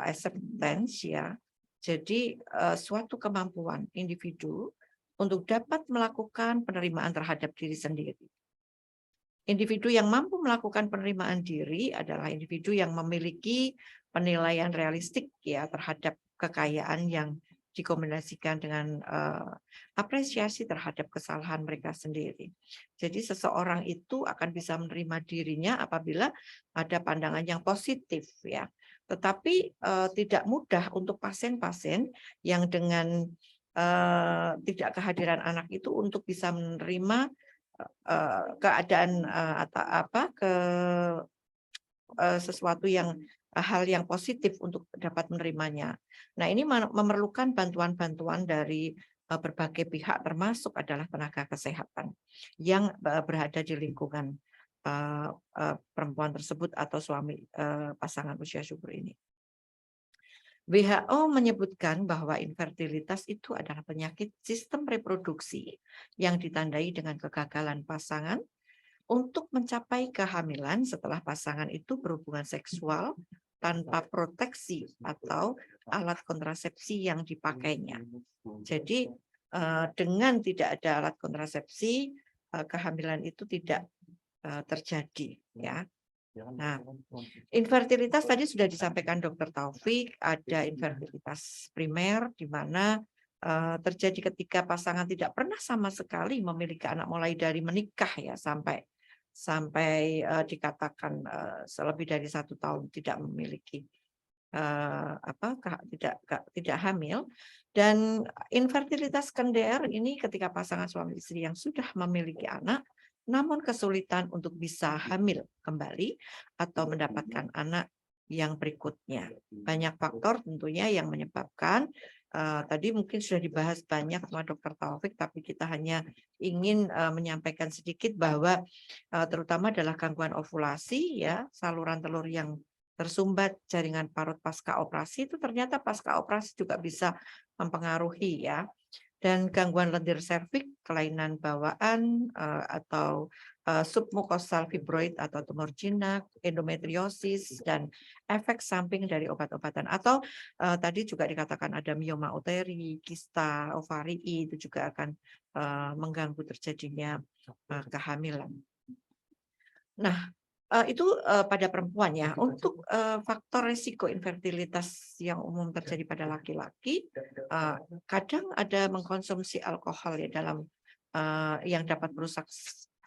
acceptance ya, jadi suatu kemampuan individu untuk dapat melakukan penerimaan terhadap diri sendiri. Individu yang mampu melakukan penerimaan diri adalah individu yang memiliki penilaian realistik ya terhadap kekayaan yang dikombinasikan dengan apresiasi terhadap kesalahan mereka sendiri. Jadi seseorang itu akan bisa menerima dirinya apabila ada pandangan yang positif ya. Tetapi tidak mudah untuk pasien-pasien yang dengan tidak kehadiran anak itu untuk bisa menerima keadaan sesuatu yang hal yang positif untuk dapat menerimanya. Nah, ini memerlukan bantuan-bantuan dari berbagai pihak termasuk adalah tenaga kesehatan yang berada di lingkungan perempuan tersebut atau suami pasangan usia subur ini. WHO menyebutkan bahwa infertilitas itu adalah penyakit sistem reproduksi yang ditandai dengan kegagalan pasangan untuk mencapai kehamilan setelah pasangan itu berhubungan seksual tanpa proteksi atau alat kontrasepsi yang dipakainya. Jadi dengan tidak ada alat kontrasepsi, kehamilan itu tidak terjadi ya. Nah, infertilitas tadi sudah disampaikan Dr. Taufik, ada infertilitas primer di mana terjadi ketika pasangan tidak pernah sama sekali memiliki anak mulai dari menikah ya sampai dikatakan selebih dari 1 tahun tidak memiliki tidak hamil, Dan infertilitas sekunder ini ketika pasangan suami istri yang sudah memiliki anak, namun kesulitan untuk bisa hamil kembali atau mendapatkan anak yang berikutnya. Banyak faktor tentunya yang menyebabkan, tadi mungkin sudah dibahas banyak sama Dr. Taufik, tapi kita hanya ingin menyampaikan sedikit bahwa terutama adalah gangguan ovulasi, ya, saluran telur yang tersumbat, jaringan parut pasca operasi itu ternyata pasca operasi juga bisa mempengaruhi, ya. Dan gangguan lendir serviks, kelainan bawaan atau submukosal fibroid atau tumor jinak, endometriosis, dan efek samping dari obat-obatan. Atau tadi juga dikatakan ada mioma uteri, kista ovarii, itu juga akan mengganggu terjadinya kehamilan. Nah, itu pada perempuan, ya. Untuk faktor risiko infertilitas yang umum terjadi pada laki-laki, kadang ada mengkonsumsi alkohol, ya, dalam yang dapat merusak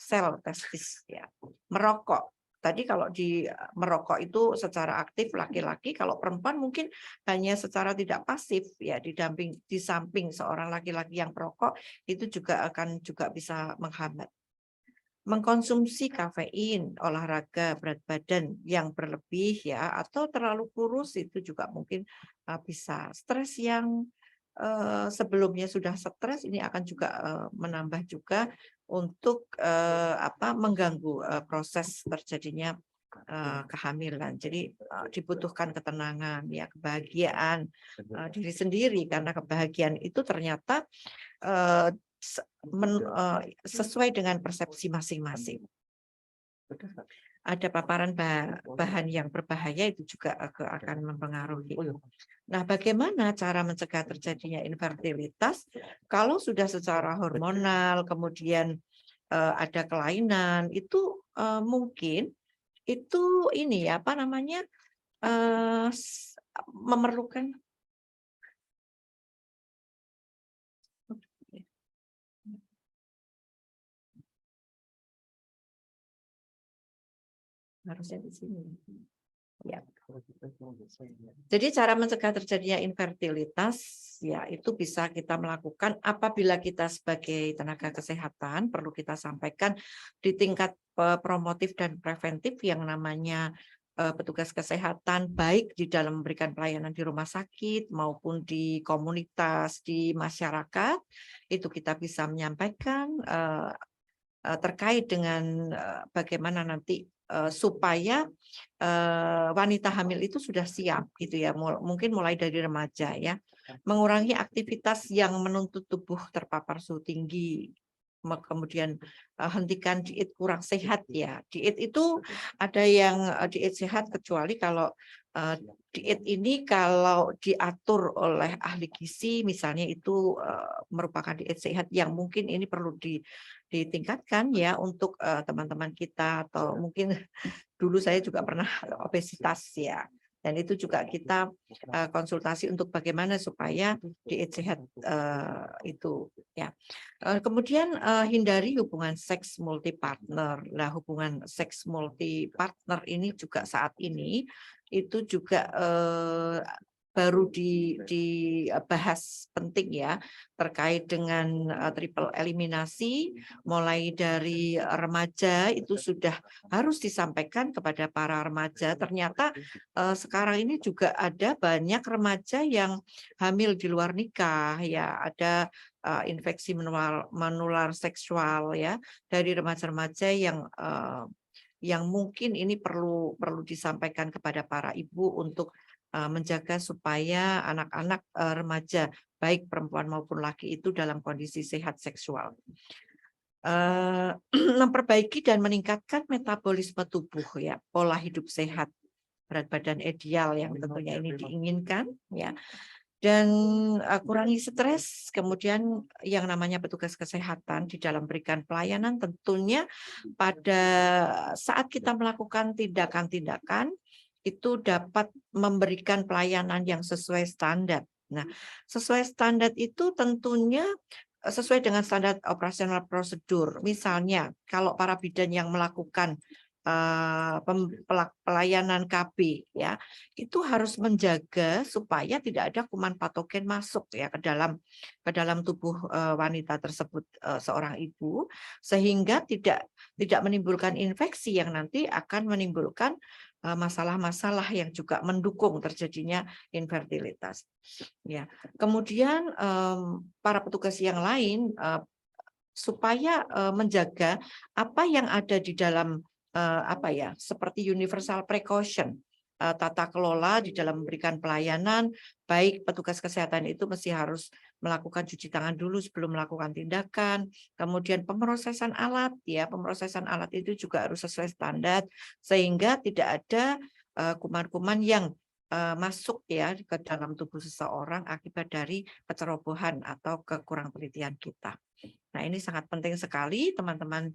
sel testis, ya. Merokok. Tadi kalau di merokok itu secara aktif laki-laki, kalau perempuan mungkin hanya secara tidak pasif, ya, di samping seorang laki-laki yang perokok itu juga akan bisa menghambat. Mengkonsumsi kafein, olahraga, berat badan yang berlebih, ya, atau terlalu kurus itu juga mungkin bisa. Stres yang sebelumnya sudah stres ini akan juga menambah juga untuk mengganggu proses terjadinya kehamilan. Jadi dibutuhkan ketenangan, ya, kebahagiaan diri sendiri, karena kebahagiaan itu ternyata sesuai dengan persepsi masing-masing. Ada paparan bahan yang berbahaya itu juga akan mempengaruhi. Nah, bagaimana cara mencegah terjadinya infertilitas? Kalau sudah secara hormonal, kemudian ada kelainan, itu mungkin itu ini, apa namanya, memerlukan harusnya di sini. Ya. Jadi cara mencegah terjadinya infertilitas, ya, itu bisa kita melakukan apabila kita sebagai tenaga kesehatan perlu kita sampaikan di tingkat promotif dan preventif yang namanya petugas kesehatan, baik di dalam memberikan pelayanan di rumah sakit maupun di komunitas, di masyarakat, itu kita bisa menyampaikan terkait dengan bagaimana nanti supaya wanita hamil itu sudah siap, gitu ya, mungkin mulai dari remaja, ya, mengurangi aktivitas yang menuntut tubuh terpapar suhu tinggi, kemudian hentikan diet kurang sehat, ya. Diet itu ada yang diet sehat, kecuali kalau diet ini kalau diatur oleh ahli gizi misalnya itu merupakan diet sehat yang mungkin ini perlu ditingkatkan, ya, untuk teman-teman kita, atau mungkin dulu saya juga pernah obesitas, ya, dan itu juga kita konsultasi untuk bagaimana supaya diet sehat itu, ya. Kemudian hindari hubungan seks multi partner. Nah, hubungan seks multi partner ini juga saat ini itu juga baru dibahas penting, ya, terkait dengan triple eliminasi, mulai dari remaja itu sudah harus disampaikan kepada para remaja. Ternyata sekarang ini juga ada banyak remaja yang hamil di luar nikah, ya, ada infeksi menular seksual, ya, dari remaja-remaja yang mungkin ini perlu disampaikan kepada para ibu untuk menjaga supaya anak-anak remaja baik perempuan maupun laki itu dalam kondisi sehat seksual. Memperbaiki dan meningkatkan metabolisme tubuh, ya, pola hidup sehat, berat badan ideal yang tentunya ini diinginkan, ya, dan kurangi stres. Kemudian yang namanya petugas kesehatan di dalam berikan pelayanan tentunya pada saat kita melakukan tindakan-tindakan itu dapat memberikan pelayanan yang sesuai standar. Nah, sesuai standar itu tentunya sesuai dengan standar operasional prosedur. Misalnya, kalau para bidan yang melakukan pelayanan KB ya, itu harus menjaga supaya tidak ada kuman patogen masuk ya ke dalam tubuh wanita tersebut, seorang ibu, sehingga tidak menimbulkan infeksi yang nanti akan menimbulkan masalah-masalah yang juga mendukung terjadinya infertilitas. Ya, kemudian para petugas yang lain supaya menjaga apa yang ada di dalam seperti universal precaution, tata kelola di dalam memberikan pelayanan, baik petugas kesehatan itu mesti harus melakukan cuci tangan dulu sebelum melakukan tindakan, kemudian pemrosesan alat pemrosesan alat itu juga harus sesuai standar sehingga tidak ada kuman-kuman yang masuk ya ke dalam tubuh seseorang akibat dari kecerobohan atau kekurang telitian kita. Nah, ini sangat penting sekali teman-teman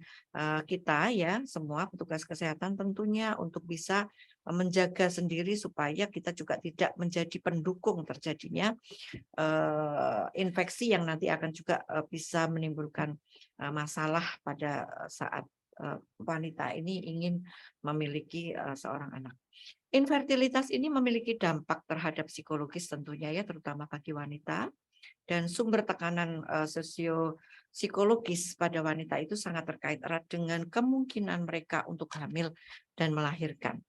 kita ya, semua petugas kesehatan tentunya untuk bisa menjaga sendiri supaya kita juga tidak menjadi pendukung terjadinya infeksi yang nanti akan juga bisa menimbulkan masalah pada saat wanita ini ingin memiliki seorang anak. Infertilitas ini memiliki dampak terhadap psikologis tentunya ya, terutama bagi wanita. Dan sumber tekanan psikologis pada wanita itu sangat terkait erat dengan kemungkinan mereka untuk hamil dan melahirkan.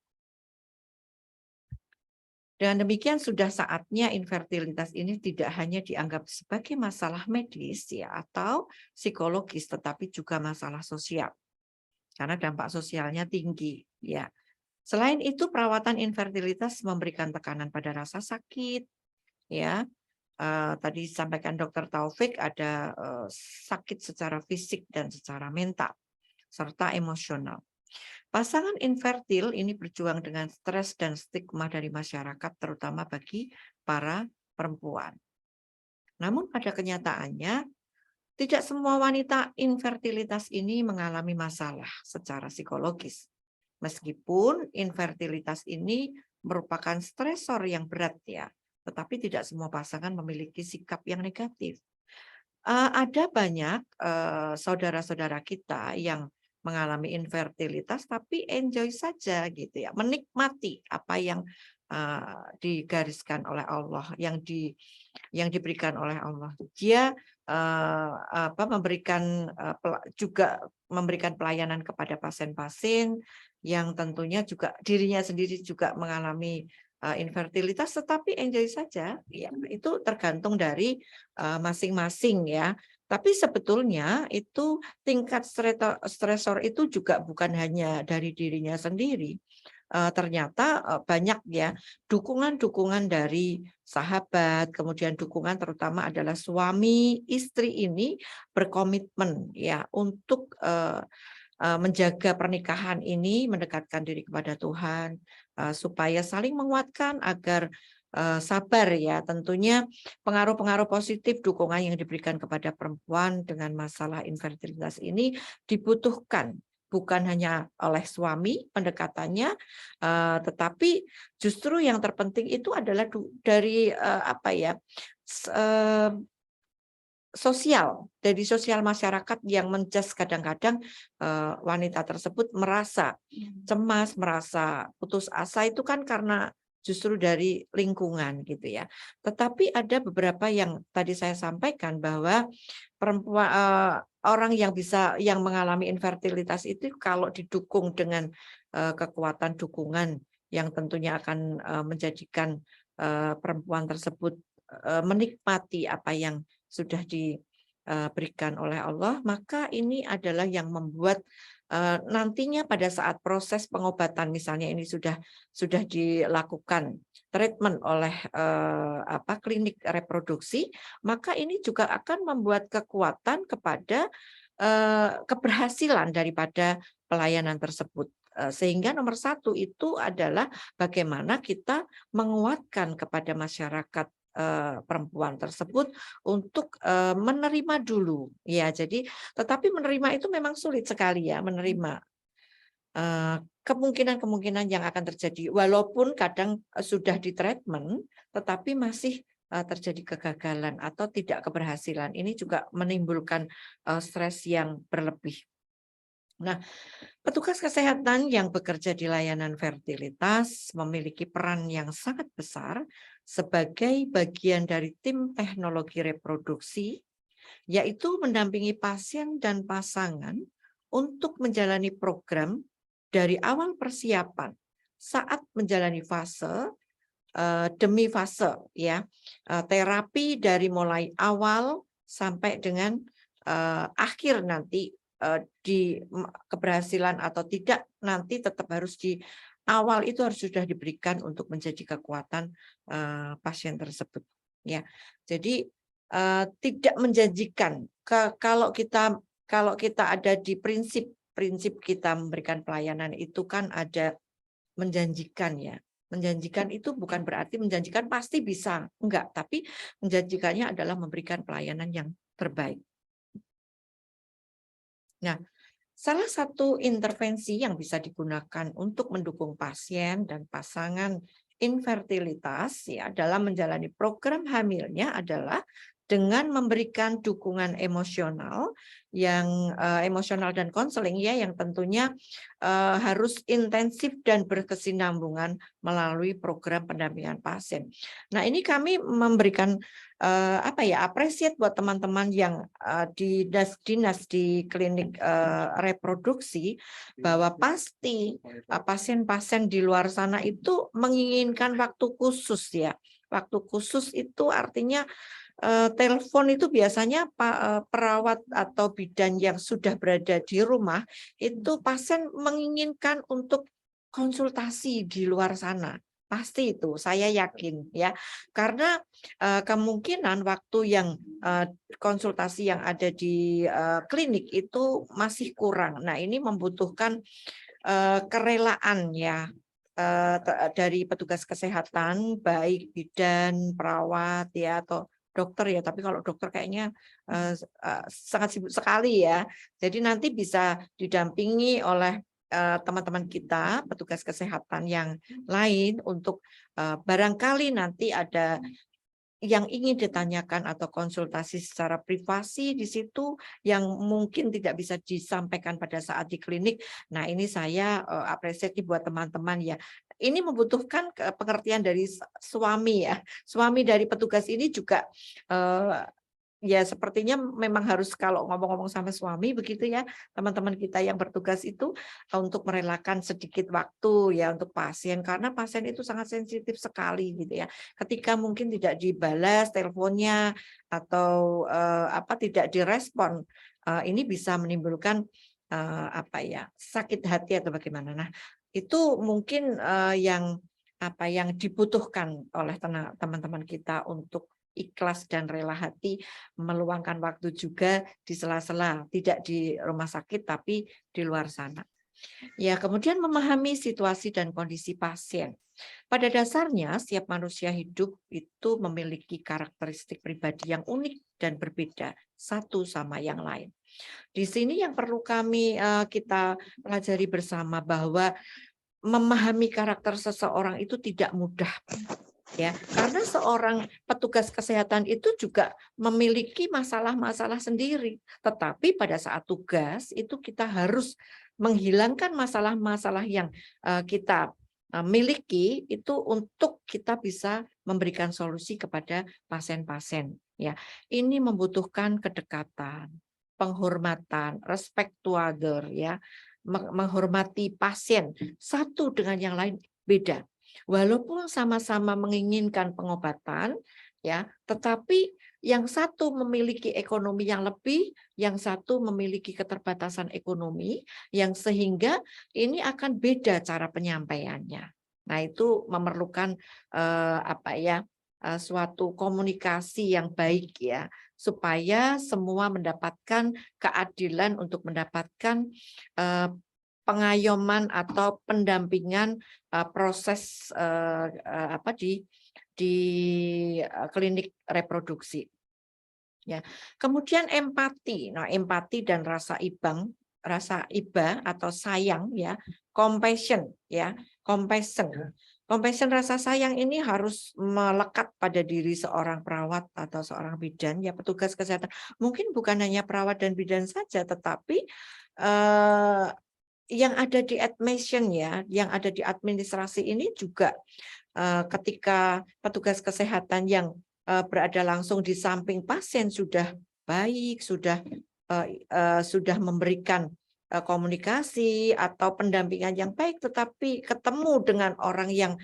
Dengan demikian sudah saatnya infertilitas ini tidak hanya dianggap sebagai masalah medis ya atau psikologis, tetapi juga masalah sosial. Karena dampak sosialnya tinggi ya. Selain itu perawatan infertilitas memberikan tekanan pada rasa sakit ya. Tadi disampaikan Dr. Taufik ada sakit secara fisik dan secara mental serta emosional. Pasangan infertil ini berjuang dengan stres dan stigma dari masyarakat terutama bagi para perempuan. Namun pada kenyataannya tidak semua wanita infertilitas ini mengalami masalah secara psikologis. Meskipun infertilitas ini merupakan stresor yang berat ya, tetapi tidak semua pasangan memiliki sikap yang negatif. Ada banyak saudara-saudara kita yang mengalami infertilitas tapi enjoy saja gitu ya, menikmati apa yang digariskan oleh Allah, yang diberikan oleh Allah. Dia juga memberikan pelayanan kepada pasien-pasien yang tentunya juga dirinya sendiri juga mengalami infertilitas, tetapi enjoy saja. Ya, itu tergantung dari masing-masing ya. Tapi sebetulnya itu tingkat stresor itu juga bukan hanya dari dirinya sendiri. Ternyata banyak ya dukungan-dukungan dari sahabat, kemudian dukungan terutama adalah suami istri ini berkomitmen ya untuk menjaga pernikahan ini, mendekatkan diri kepada Tuhan supaya saling menguatkan agar sabar ya. Tentunya pengaruh-pengaruh positif dukungan yang diberikan kepada perempuan dengan masalah infertilitas ini dibutuhkan bukan hanya oleh suami pendekatannya, tetapi justru yang terpenting itu adalah dari dari sosial masyarakat yang menjudge kadang-kadang wanita tersebut merasa cemas, merasa putus asa itu kan karena justru dari lingkungan gitu ya. Tetapi ada beberapa yang tadi saya sampaikan bahwa perempuan orang yang mengalami infertilitas itu kalau didukung dengan kekuatan dukungan yang tentunya akan menjadikan perempuan tersebut menikmati apa yang sudah diberikan oleh Allah, maka ini adalah yang membuat nantinya pada saat proses pengobatan misalnya ini sudah dilakukan treatment oleh klinik reproduksi, maka ini juga akan membuat kekuatan kepada keberhasilan daripada pelayanan tersebut. Sehingga nomor satu itu adalah bagaimana kita menguatkan kepada masyarakat perempuan tersebut untuk menerima dulu ya. Jadi tetapi menerima itu memang sulit sekali ya, menerima kemungkinan-kemungkinan yang akan terjadi walaupun kadang sudah di treatment tetapi masih terjadi kegagalan atau tidak keberhasilan. Ini juga menimbulkan stres yang berlebih. Nah, petugas kesehatan yang bekerja di layanan fertilitas memiliki peran yang sangat besar sebagai bagian dari tim teknologi reproduksi, yaitu mendampingi pasien dan pasangan untuk menjalani program dari awal persiapan saat menjalani fase demi fase, ya, terapi dari mulai awal sampai dengan akhir nanti di keberhasilan atau tidak nanti tetap harus di awal itu harus sudah diberikan untuk menjadi kekuatan pasien tersebut, ya. Jadi tidak menjanjikan kalau kita ada di prinsip kita memberikan pelayanan itu kan ada menjanjikan, ya. Menjanjikan itu bukan berarti menjanjikan pasti bisa, enggak, tapi menjanjikannya adalah memberikan pelayanan yang terbaik. Nah, salah satu intervensi yang bisa digunakan untuk mendukung pasien dan pasangan infertilitas ya dalam menjalani program hamilnya adalah dengan memberikan dukungan emosional yang emosional dan konseling, ya, yang tentunya harus intensif dan berkesinambungan melalui program pendampingan pasien. Nah, ini kami memberikan appreciate buat teman-teman yang di dinas di klinik reproduksi, bahwa pasti pasien-pasien di luar sana itu menginginkan waktu khusus, ya. Waktu khusus itu artinya telepon itu biasanya perawat atau bidan yang sudah berada di rumah itu pasien menginginkan untuk konsultasi di luar sana. Pasti itu, saya yakin, ya. Karena kemungkinan waktu yang konsultasi yang ada di klinik itu masih kurang. Nah, ini membutuhkan kerelaan, ya, dari petugas kesehatan, baik bidan, perawat, ya, atau dokter, ya. Tapi kalau dokter kayaknya sangat sibuk sekali, ya. Jadi nanti bisa didampingi oleh teman-teman kita, petugas kesehatan yang lain untuk barangkali nanti ada yang ingin ditanyakan atau konsultasi secara privasi di situ yang mungkin tidak bisa disampaikan pada saat di klinik. Nah, ini saya apresiasi buat teman-teman, ya. Ini membutuhkan pengertian dari suami, ya. Suami dari petugas ini juga ya sepertinya memang harus, kalau ngomong-ngomong sama suami begitu, ya, teman-teman kita yang bertugas itu untuk merelakan sedikit waktu, ya, untuk pasien, karena pasien itu sangat sensitif sekali gitu, ya. Ketika mungkin tidak dibalas teleponnya atau tidak direspon, ini bisa menimbulkan sakit hati atau bagaimana. Nah, itu mungkin yang dibutuhkan oleh teman-teman kita untuk ikhlas dan rela hati meluangkan waktu juga di sela-sela, tidak di rumah sakit tapi di luar sana. Ya, kemudian memahami situasi dan kondisi pasien. Pada dasarnya setiap manusia hidup itu memiliki karakteristik pribadi yang unik dan berbeda satu sama yang lain. Di sini yang perlu kita pelajari bersama bahwa memahami karakter seseorang itu tidak mudah. Ya, karena seorang petugas kesehatan itu juga memiliki masalah-masalah sendiri. Tetapi pada saat tugas itu kita harus menghilangkan masalah-masalah yang kita miliki itu untuk kita bisa memberikan solusi kepada pasien-pasien. Ya, ini membutuhkan kedekatan, penghormatan, respect to other, ya, menghormati pasien satu dengan yang lain beda. Walaupun sama-sama menginginkan pengobatan, ya, tetapi yang satu memiliki ekonomi yang lebih, yang satu memiliki keterbatasan ekonomi, yang sehingga ini akan beda cara penyampaiannya. Nah, itu memerlukan suatu komunikasi yang baik, ya, supaya semua mendapatkan keadilan untuk mendapatkan pengayoman atau pendampingan proses di klinik reproduksi. Ya. Kemudian empati. Nah, empati dan rasa iba atau sayang, ya, compassion, ya, compassion. Compassion, rasa sayang ini harus melekat pada diri seorang perawat atau seorang bidan, ya, petugas kesehatan. Mungkin bukan hanya perawat dan bidan saja, tetapi yang ada di admission ya, yang ada di administrasi ini juga ketika petugas kesehatan yang berada langsung di samping pasien sudah baik, sudah memberikan komunikasi atau pendampingan yang baik, tetapi ketemu dengan orang yang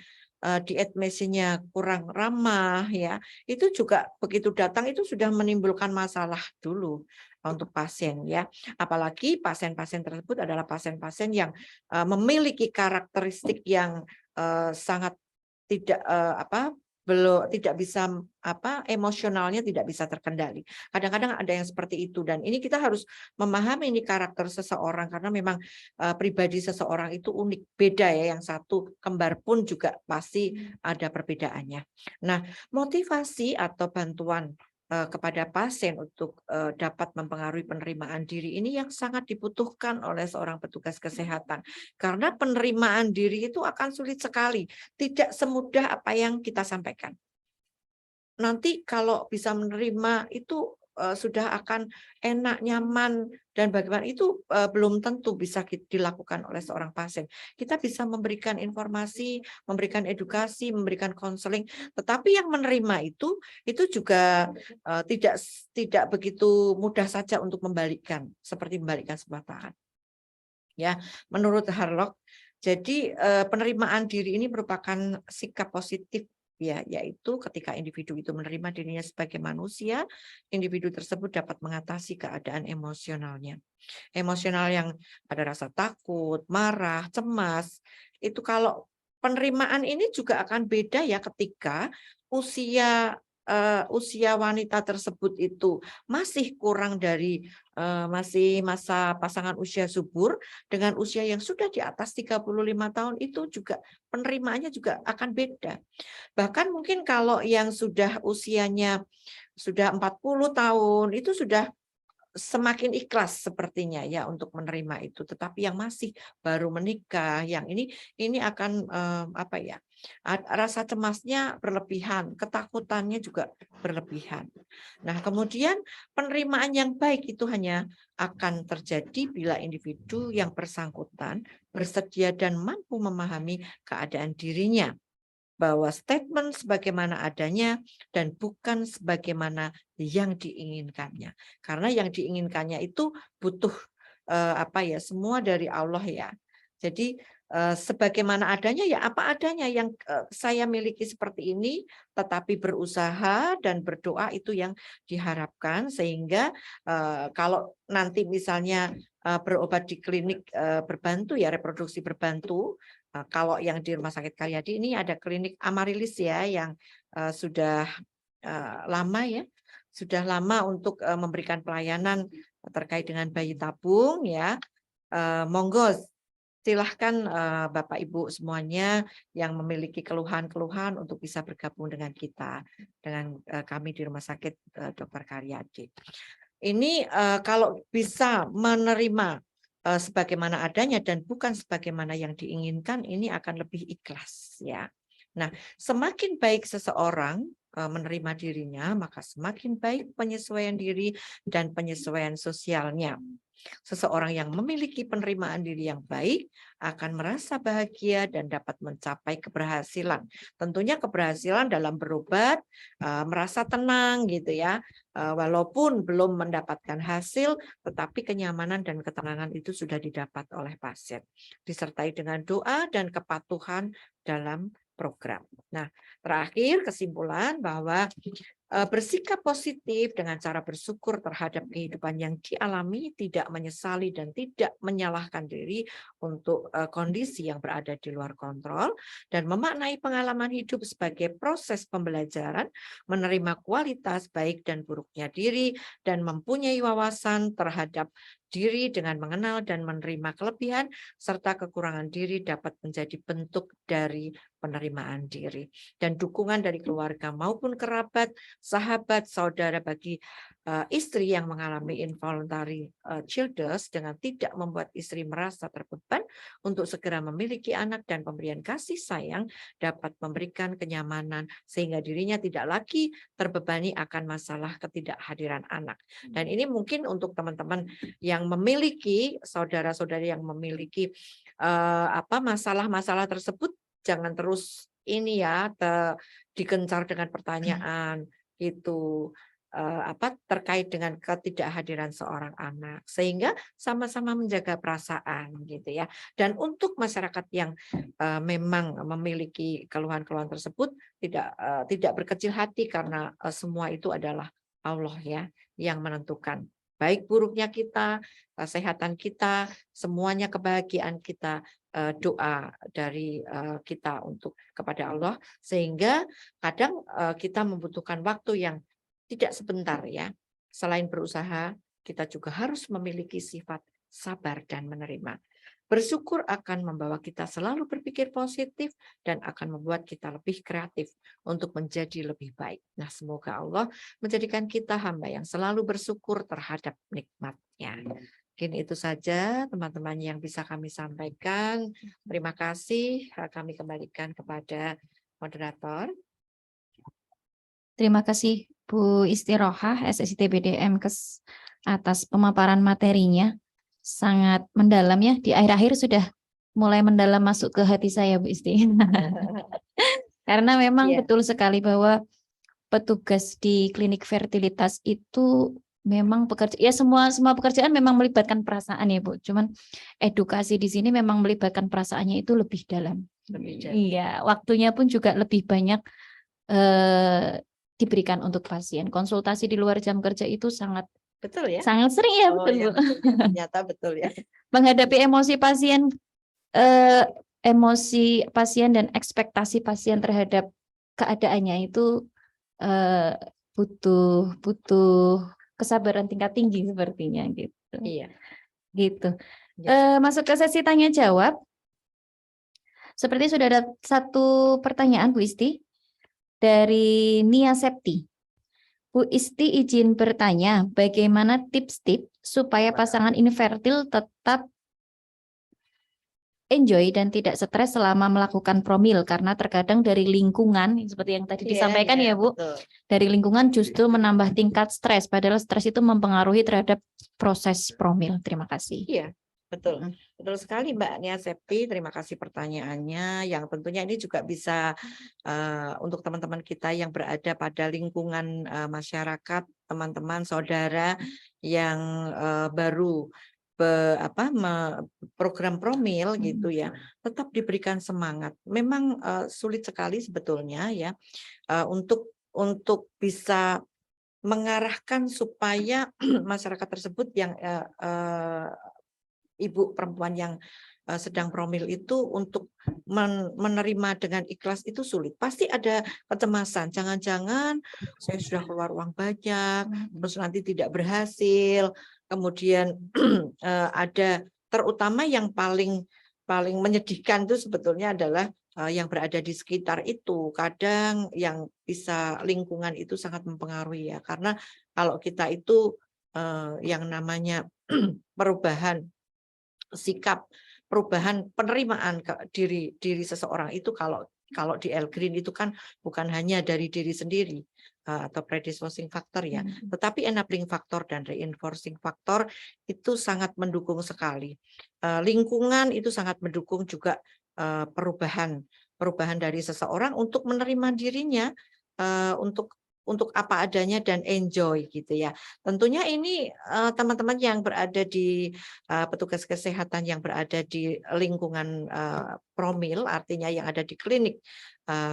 di admission-nya kurang ramah ya, itu juga begitu datang itu sudah menimbulkan masalah dulu untuk pasien ya. Apalagi pasien-pasien tersebut adalah pasien-pasien yang memiliki karakteristik yang sangat tidak bisa emosionalnya tidak bisa terkendali. Kadang-kadang ada yang seperti itu, dan ini kita harus memahami ini karakter seseorang karena memang pribadi seseorang itu unik, beda ya, yang satu kembar pun juga pasti ada perbedaannya. Nah, motivasi atau bantuan kepada pasien untuk dapat mempengaruhi penerimaan diri ini yang sangat dibutuhkan oleh seorang petugas kesehatan. Karena penerimaan diri itu akan sulit sekali, tidak semudah apa yang kita sampaikan. Nanti kalau bisa menerima itu sudah akan enak, nyaman, dan bagaimana itu belum tentu bisa dilakukan oleh seorang pasien. Kita bisa memberikan informasi, memberikan edukasi, memberikan konseling, tetapi yang menerima itu juga tidak begitu mudah saja untuk membalikkan, seperti membalikkan sebuah tangan. Ya, menurut Harlock, jadi penerimaan diri ini merupakan sikap positif ya, yaitu ketika individu itu menerima dirinya sebagai manusia, individu tersebut dapat mengatasi keadaan emosionalnya. Emosional yang ada rasa takut, marah, cemas, itu kalau penerimaan ini juga akan beda ya ketika usia wanita tersebut itu masih kurang dari masih masa pasangan usia subur dengan usia yang sudah di atas 35 tahun, itu juga penerimaannya juga akan beda. Bahkan mungkin kalau yang sudah usianya sudah 40 tahun itu sudah semakin ikhlas sepertinya ya untuk menerima itu, tetapi yang masih baru menikah, yang ini akan rasa cemasnya berlebihan, ketakutannya juga berlebihan. Nah, kemudian penerimaan yang baik itu hanya akan terjadi bila individu yang bersangkutan bersedia dan mampu memahami keadaan dirinya, bahwa statement sebagaimana adanya dan bukan sebagaimana yang diinginkannya. Karena yang diinginkannya itu butuh semua dari Allah ya. Jadi sebagaimana adanya ya apa adanya, yang saya miliki seperti ini, tetapi berusaha dan berdoa itu yang diharapkan, sehingga kalau nanti misalnya berobat di klinik berbantu ya, reproduksi berbantu. Kalau yang di Rumah Sakit Karyadi ini ada klinik Amarilis ya, yang sudah lama ya, sudah lama untuk memberikan pelayanan terkait dengan bayi tabung ya. Monggo silahkan Bapak Ibu semuanya yang memiliki keluhan-keluhan untuk bisa bergabung dengan kita, dengan kami di Rumah Sakit Dr. Karyadi. Ini kalau bisa menerima sebagaimana adanya dan bukan sebagaimana yang diinginkan, ini akan lebih ikhlas ya. Nah, semakin baik seseorang menerima dirinya, maka semakin baik penyesuaian diri dan penyesuaian sosialnya. Seseorang yang memiliki penerimaan diri yang baik akan merasa bahagia dan dapat mencapai keberhasilan. Tentunya keberhasilan dalam berobat, merasa tenang gitu ya. Walaupun belum mendapatkan hasil, tetapi kenyamanan dan ketenangan itu sudah didapat oleh pasien. Disertai dengan doa dan kepatuhan dalam program. Nah, terakhir kesimpulan bahwa bersikap positif dengan cara bersyukur terhadap kehidupan yang dialami, tidak menyesali dan tidak menyalahkan diri untuk kondisi yang berada di luar kontrol, dan memaknai pengalaman hidup sebagai proses pembelajaran, menerima kualitas baik dan buruknya diri, dan mempunyai wawasan terhadap diri dengan mengenal dan menerima kelebihan serta kekurangan diri dapat menjadi bentuk dari penerimaan diri. Dan dukungan dari keluarga maupun kerabat, sahabat, saudara bagi istri yang mengalami involuntary childbirth dengan tidak membuat istri merasa terbeban untuk segera memiliki anak, dan pemberian kasih sayang dapat memberikan kenyamanan sehingga dirinya tidak lagi terbebani akan masalah ketidakhadiran anak. Dan ini mungkin untuk teman-teman yang memiliki saudara-saudari yang memiliki masalah-masalah tersebut, jangan terus ini ya digencar dengan pertanyaan gitu. Terkait dengan ketidakhadiran seorang anak, sehingga sama-sama menjaga perasaan gitu ya. Dan untuk masyarakat yang memang memiliki keluhan-keluhan tersebut, tidak berkecil hati, karena semua itu adalah Allah ya yang menentukan. Baik buruknya kita, kesehatan kita, semuanya kebahagiaan kita, doa dari kita untuk kepada Allah, sehingga kadang kita membutuhkan waktu yang tidak sebentar ya. Selain berusaha, kita juga harus memiliki sifat sabar dan menerima. Bersyukur akan membawa kita selalu berpikir positif dan akan membuat kita lebih kreatif untuk menjadi lebih baik. Nah, semoga Allah menjadikan kita hamba yang selalu bersyukur terhadap nikmat-Nya. Mungkin itu saja teman-teman yang bisa kami sampaikan. Terima kasih. Kami kembalikan kepada moderator. Terima kasih Bu Istirohah SSIT BDM atas pemaparan materinya. Sangat mendalam ya. Di akhir-akhir sudah mulai mendalam masuk ke hati saya Bu Isti. Karena memang betul sekali bahwa petugas di klinik fertilitas itu memang semua pekerjaan memang melibatkan perasaan ya Bu. Cuman edukasi di sini memang melibatkan perasaannya itu lebih dalam. Iya, waktunya pun juga lebih banyak diberikan untuk pasien. Konsultasi di luar jam kerja itu sangat betul ya? Sangat sering ya, betul Bu. Ternyata betul ya. Menghadapi emosi pasien dan ekspektasi pasien terhadap keadaannya itu butuh kesabaran tingkat tinggi sepertinya gitu. Iya. Gitu. Masuk ke sesi tanya jawab. Seperti sudah ada satu pertanyaan Bu Isti dari Nia Septi. Bu Isti izin bertanya, bagaimana tips-tips supaya pasangan infertil tetap enjoy dan tidak stres selama melakukan promil, karena terkadang dari lingkungan seperti yang tadi disampaikan ya Bu, betul. Dari lingkungan justru menambah tingkat stres, padahal stres itu mempengaruhi terhadap proses promil. Terima kasih. Iya, betul. Betul sekali Mbak Nia Septi, terima kasih pertanyaannya, yang tentunya ini juga bisa untuk teman-teman kita yang berada pada lingkungan masyarakat, teman-teman, saudara yang baru program promil gitu ya, tetap diberikan semangat. Memang sulit sekali sebetulnya ya untuk bisa mengarahkan supaya masyarakat tersebut yang ibu perempuan yang sedang promil itu untuk menerima dengan ikhlas itu sulit. Pasti ada kecemasan, jangan-jangan saya sudah keluar uang banyak, terus nanti tidak berhasil. Kemudian ada terutama yang paling menyedihkan itu sebetulnya adalah yang berada di sekitar itu. Kadang yang bisa lingkungan itu sangat mempengaruhi ya, karena kalau kita itu yang namanya perubahan sikap, perubahan penerimaan ke diri seseorang itu kalau di L-Green itu kan bukan hanya dari diri sendiri atau predisposing factor ya, tetapi enabling factor dan reinforcing factor itu sangat mendukung sekali. Lingkungan itu sangat mendukung juga perubahan dari seseorang untuk menerima dirinya untuk apa adanya dan enjoy gitu ya. Tentunya ini teman-teman yang berada di petugas kesehatan yang berada di lingkungan promil, artinya yang ada di klinik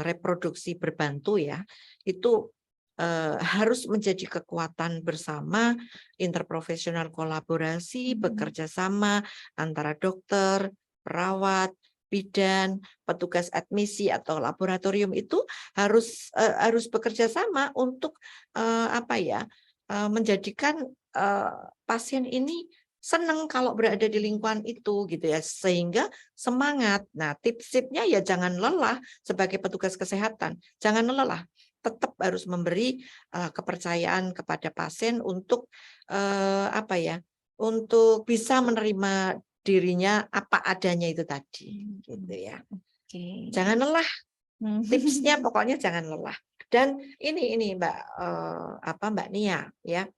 reproduksi berbantu ya, itu harus menjadi kekuatan bersama, interprofesional kolaborasi, bekerja sama antara dokter, perawat, bidan, petugas admisi atau laboratorium itu harus bekerja sama untuk menjadikan pasien ini senang kalau berada di lingkungan itu gitu ya, sehingga semangat. Nah, tips-tipsnya ya jangan lelah sebagai petugas kesehatan, jangan lelah. tetap harus memberi kepercayaan kepada pasien untuk apa ya, untuk bisa menerima dirinya apa adanya itu tadi, gitu ya. Oke. Jangan lelah. Tipsnya pokoknya jangan lelah. Dan ini Mbak Nia ya,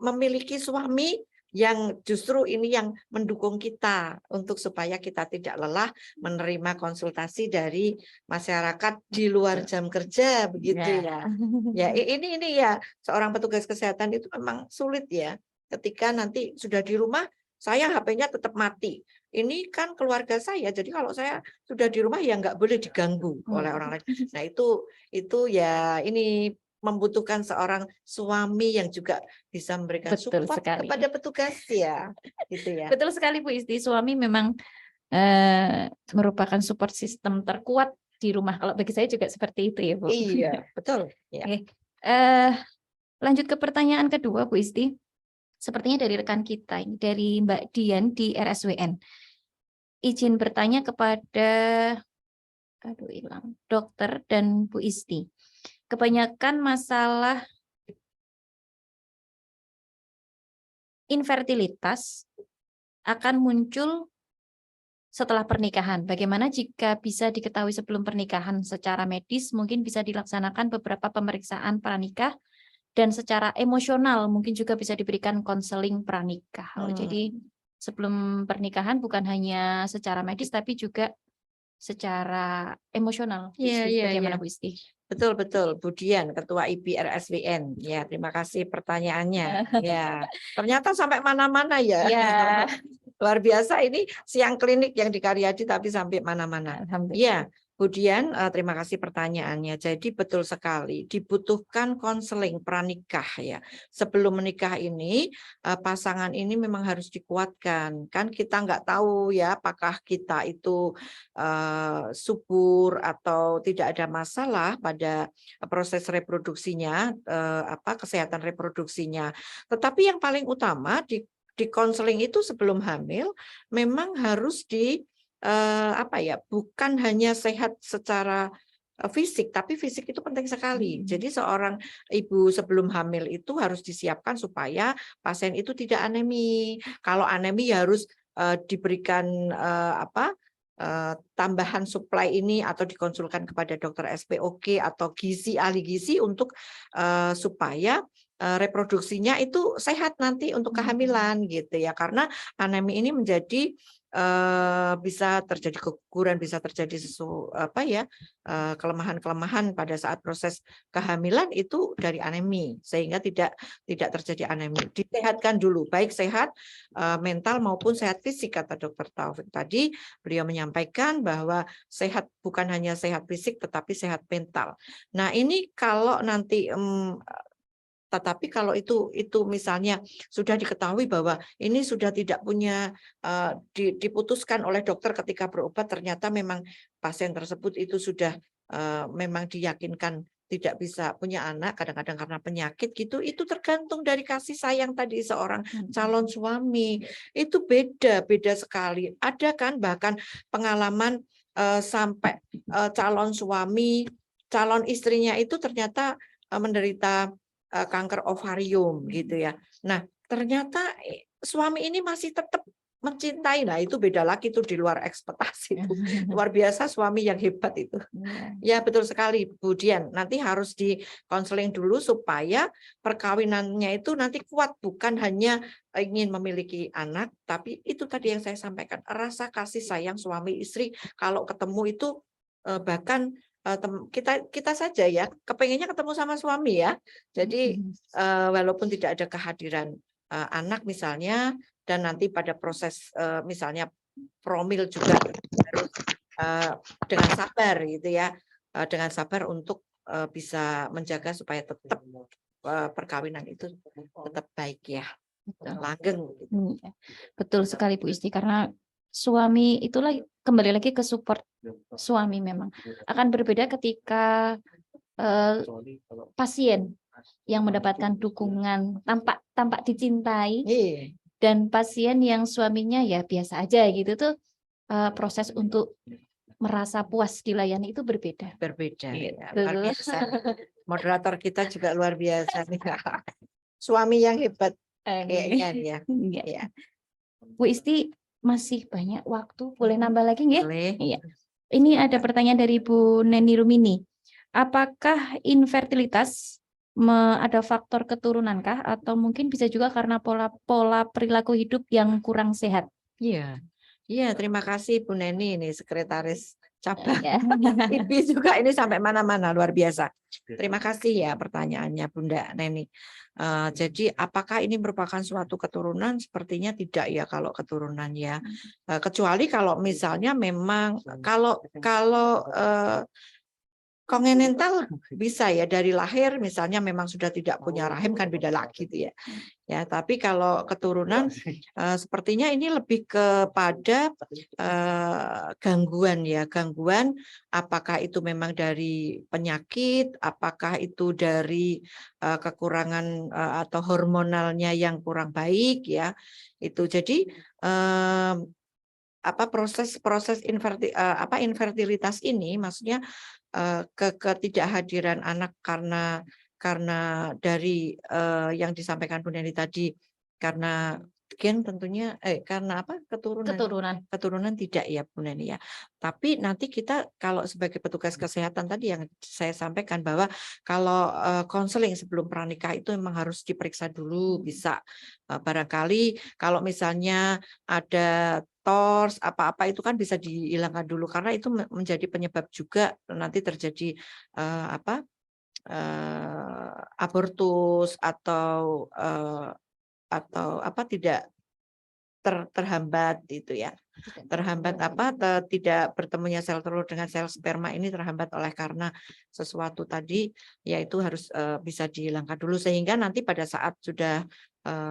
memiliki suami yang justru ini yang mendukung kita untuk supaya kita tidak lelah menerima konsultasi dari masyarakat di luar jam kerja, begitu ya. Ya, ini ya, seorang petugas kesehatan itu memang sulit ya. Ketika nanti sudah di rumah, saya HP-nya tetap mati. Ini kan keluarga saya, jadi kalau saya sudah di rumah ya nggak boleh diganggu oleh orang lain. Nah itu ya ini membutuhkan seorang suami yang juga bisa memberikan Betul support sekali. kepada petugas ya, gitu ya. Betul sekali Bu Isti, suami memang merupakan support system terkuat di rumah. Kalau bagi saya juga seperti itu ya Bu. Iya, betul. Ya. Oke. Lanjut ke pertanyaan kedua Bu Isti. Sepertinya dari rekan kita, ini dari Mbak Dian di RSWN. Izin bertanya kepada dokter dan Bu Isti. Kebanyakan masalah infertilitas akan muncul setelah pernikahan. Bagaimana jika bisa diketahui sebelum pernikahan secara medis, mungkin bisa dilaksanakan beberapa pemeriksaan pranikah, dan secara emosional mungkin juga bisa diberikan konseling pranikah. Jadi sebelum pernikahan bukan hanya secara medis tapi juga secara emosional. Bagaimana Bu Isti? Betul, Bu Dian, Ketua IPI RSWN. Ya, terima kasih pertanyaannya. Ya, ternyata sampai mana-mana ya. Ya. Luar biasa ini siang klinik yang di Karyadi tapi sampai mana-mana. Ya, Bu Dian, terima kasih pertanyaannya. Jadi betul sekali dibutuhkan konseling pranikah ya. Sebelum menikah ini pasangan ini memang harus dikuatkan. Kan kita nggak tahu ya apakah kita itu subur atau tidak ada masalah pada proses reproduksinya, kesehatan reproduksinya. Tetapi yang paling utama di konseling itu sebelum hamil memang harus bukan hanya sehat secara fisik, tapi fisik itu penting sekali. Jadi seorang ibu sebelum hamil itu harus disiapkan supaya pasien itu tidak anemi. Kalau anemi harus diberikan tambahan suplai ini atau dikonsulkan kepada dokter SPOG atau ahli gizi untuk supaya reproduksinya itu sehat nanti untuk kehamilan gitu ya, karena anemi ini menjadi bisa terjadi keguguran, bisa terjadi kelemahan-kelemahan pada saat proses kehamilan itu dari anemi, sehingga tidak terjadi anemi. Disehatkan dulu, baik sehat mental maupun sehat fisik, kata Dokter Taufik tadi. Beliau menyampaikan bahwa sehat bukan hanya sehat fisik tetapi sehat mental. Nah, ini kalau nanti tetapi kalau itu misalnya sudah diketahui bahwa ini sudah tidak punya diputuskan oleh dokter ketika berobat, ternyata memang pasien tersebut itu sudah memang diyakinkan tidak bisa punya anak, kadang-kadang karena penyakit gitu, itu tergantung dari kasih sayang tadi seorang calon suami. Itu beda sekali. Ada kan bahkan pengalaman sampai calon suami, calon istrinya itu ternyata menderita kanker ovarium gitu ya. Nah, ternyata suami ini masih tetap mencintai. Nah, itu beda lagi, itu di luar ekspektasi itu. Luar biasa suami yang hebat itu. Ya, betul sekali Bu Dian. Nanti harus dikonseling dulu supaya perkawinannya itu nanti kuat, bukan hanya ingin memiliki anak, tapi itu tadi yang saya sampaikan, rasa kasih sayang suami istri kalau ketemu itu bahkan kita saja ya kepengennya ketemu sama suami ya. Jadi walaupun tidak ada kehadiran anak misalnya, dan nanti pada proses misalnya promil juga harus dengan sabar gitu ya, dengan sabar untuk bisa menjaga supaya tetap perkawinan itu tetap baik ya, langgeng. Betul sekali Bu Isti, karena suami itulah kembali lagi ke support suami, memang akan berbeda ketika pasien yang mendapatkan dukungan tampak dicintai dan pasien yang suaminya ya biasa aja gitu tuh, proses untuk merasa puas dilayani itu berbeda. Berbeda. Gitu. Ya, luar biasa. Moderator kita juga luar biasa nih. Suami yang hebat kayaknya ya. Iya. Ya. Bu Isti masih banyak waktu, boleh nambah lagi nggih? Boleh. Iya. Ini ada pertanyaan dari Bu Neni Rumini. Apakah infertilitas ada faktor keturunankah atau mungkin bisa juga karena pola perilaku hidup yang kurang sehat? Iya. Iya, terima kasih Bu Neni ini sekretaris cabang. Ya. IPI juga ini sampai mana-mana luar biasa. Terima kasih ya pertanyaannya Bunda Neni. Jadi apakah ini merupakan suatu keturunan? Sepertinya tidak ya kalau keturunan ya. Kecuali kalau misalnya memang kalau kongenital bisa ya dari lahir misalnya memang sudah tidak punya rahim kan beda lagi gitu ya. Ya, tapi kalau keturunan sepertinya ini lebih kepada gangguan ya, gangguan apakah itu memang dari penyakit, apakah itu dari kekurangan atau hormonalnya yang kurang baik ya. Itu jadi proses infertilitas ini maksudnya ketidakhadiran anak karena dari yang disampaikan Bu Neni tadi karena gen tentunya karena apa keturunan tidak ya Bu Neni ya. Tapi nanti kita kalau sebagai petugas kesehatan tadi yang saya sampaikan bahwa kalau konseling sebelum pranikah itu memang harus diperiksa dulu bisa barangkali kalau misalnya ada TORS apa-apa itu kan bisa dihilangkan dulu karena itu menjadi penyebab juga nanti terjadi abortus atau tidak terhambat itu ya. Terhambat tidak bertemunya sel telur dengan sel sperma ini terhambat oleh karena sesuatu tadi yaitu harus bisa dihilangkan dulu sehingga nanti pada saat sudah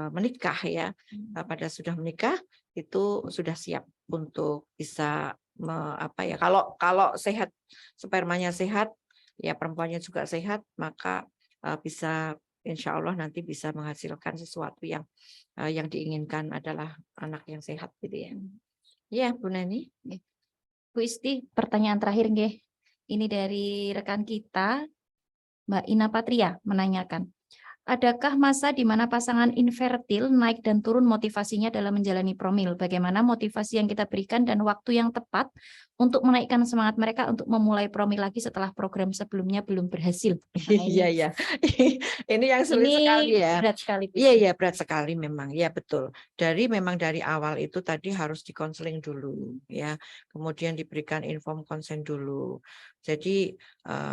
menikah ya pada sudah menikah itu sudah siap untuk bisa kalau sehat spermanya sehat ya perempuannya juga sehat maka bisa insya Allah nanti bisa menghasilkan sesuatu yang diinginkan adalah anak yang sehat gitu ya. Ya Bu Neni. Bu Isti, pertanyaan terakhir nggih. Ini dari rekan kita Mbak Ina Patria menanyakan. Adakah masa di mana pasangan infertil naik dan turun motivasinya dalam menjalani promil? Bagaimana motivasi yang kita berikan dan waktu yang tepat untuk menaikkan semangat mereka untuk memulai promil lagi setelah program sebelumnya belum berhasil? Iya ya. Ini yang sulit sekali ya. Berat sekali. Iya berat sekali memang. Ya betul. Memang dari awal itu tadi harus dikonseling dulu ya. Kemudian diberikan inform konsen dulu. Jadi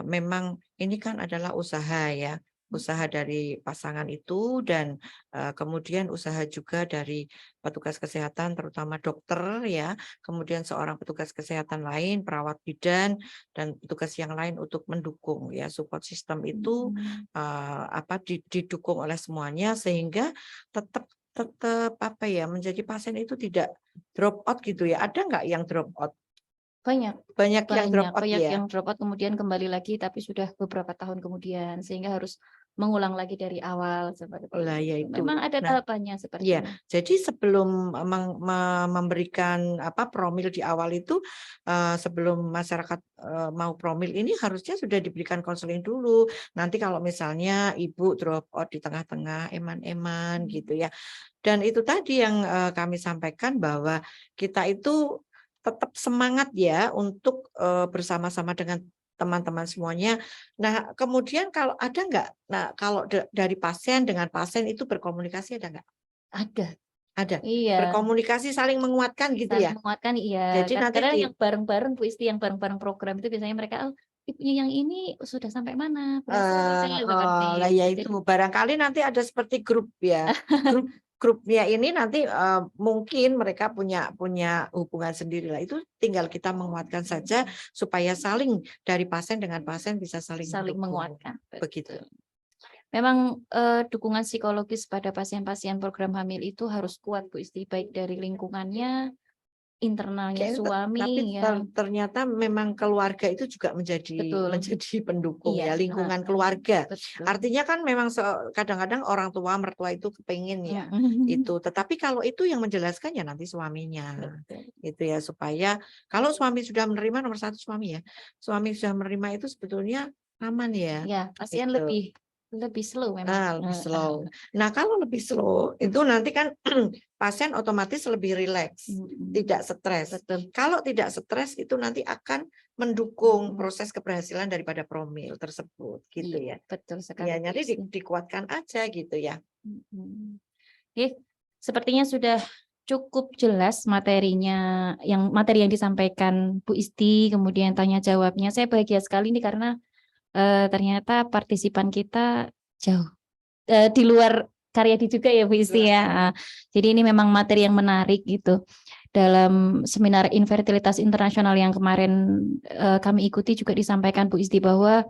memang ini kan adalah usaha ya. Usaha dari pasangan itu dan kemudian usaha juga dari petugas kesehatan terutama dokter ya, kemudian seorang petugas kesehatan lain, perawat bidan dan petugas yang lain untuk mendukung ya support system itu didukung oleh semuanya sehingga tetap menjadi pasien itu tidak drop out gitu ya. Ada nggak yang drop out? Banyak yang drop out kemudian kembali lagi tapi sudah beberapa tahun kemudian sehingga harus mengulang lagi dari awal seperti itu. Memang ada tahapannya seperti itu. Jadi sebelum memberikan promil di awal itu sebelum masyarakat mau promil ini harusnya sudah diberikan konseling dulu. Nanti kalau misalnya ibu drop out di tengah-tengah eman-eman gitu ya. Dan itu tadi yang kami sampaikan bahwa kita itu tetap semangat ya untuk bersama-sama dengan teman-teman semuanya. Nah, kemudian kalau ada nggak? Nah, kalau dari pasien dengan pasien itu berkomunikasi ada nggak? Ada. Iya. Berkomunikasi saling menguatkan gitu ya. Saling menguatkan iya. Jadi nanti yang bareng-bareng Bu Isti yang bareng-bareng program itu biasanya mereka ibunya yang ini sudah sampai mana? Ya itu barangkali nanti ada seperti grup ya. Grupnya ini nanti mungkin mereka punya hubungan sendiri lah. Itu tinggal kita menguatkan saja supaya saling dari pasien dengan pasien bisa saling menguatkan. Begitu. Memang dukungan psikologis pada pasien-pasien program hamil itu harus kuat Bu Isti, baik dari lingkungannya, internalnya Kayaknya suami tapi ya. ternyata memang keluarga itu juga menjadi Betul. pendukung Iya, ya, lingkungan keluarga. betul. Artinya kan memang kadang-kadang orang tua mertua itu kepingin ya Mm-mm. itu. Tetapi kalau itu yang menjelaskan ya nanti suaminya. Betul. Gitu ya, supaya kalau suami sudah menerima, nomor satu suami ya. Suami sudah menerima itu sebetulnya aman ya. Ya, pasien Gitu. lebih slow memang. Lebih slow. Nah, kalau lebih slow itu nanti kan pasien otomatis lebih rileks, Mm-mm. tidak stres. Betul. Kalau tidak stres itu nanti akan mendukung Mm-mm. proses keberhasilan daripada promil tersebut, gitu Iya, ya. betul sekali. Ya, Bu nanti Isti. dikuatkan aja gitu ya. Mm-mm. Oke, sepertinya sudah cukup jelas materi yang disampaikan Bu Isti, kemudian tanya jawabnya. Saya bahagia sekali nih karena ternyata partisipan kita jauh di luar Karyadi juga ya Bu Isti ya. Jadi ini memang materi yang menarik gitu. Dalam seminar infertilitas internasional yang kemarin kami ikuti juga disampaikan Bu Isti bahwa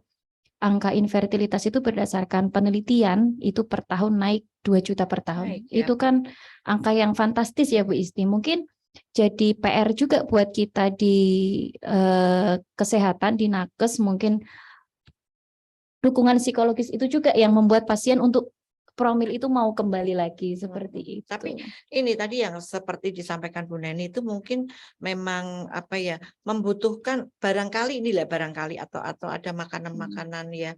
angka infertilitas itu berdasarkan penelitian itu per tahun naik 2 juta per tahun. Naik, ya. Itu kan angka yang fantastis ya Bu Isti. Mungkin jadi PR juga buat kita di kesehatan, di nakes, mungkin dukungan psikologis itu juga yang membuat pasien untuk promil itu mau kembali lagi seperti itu. Tapi ini tadi yang seperti disampaikan Bu Neni itu mungkin memang apa ya, membutuhkan barangkali atau ada makanan-makanan ya,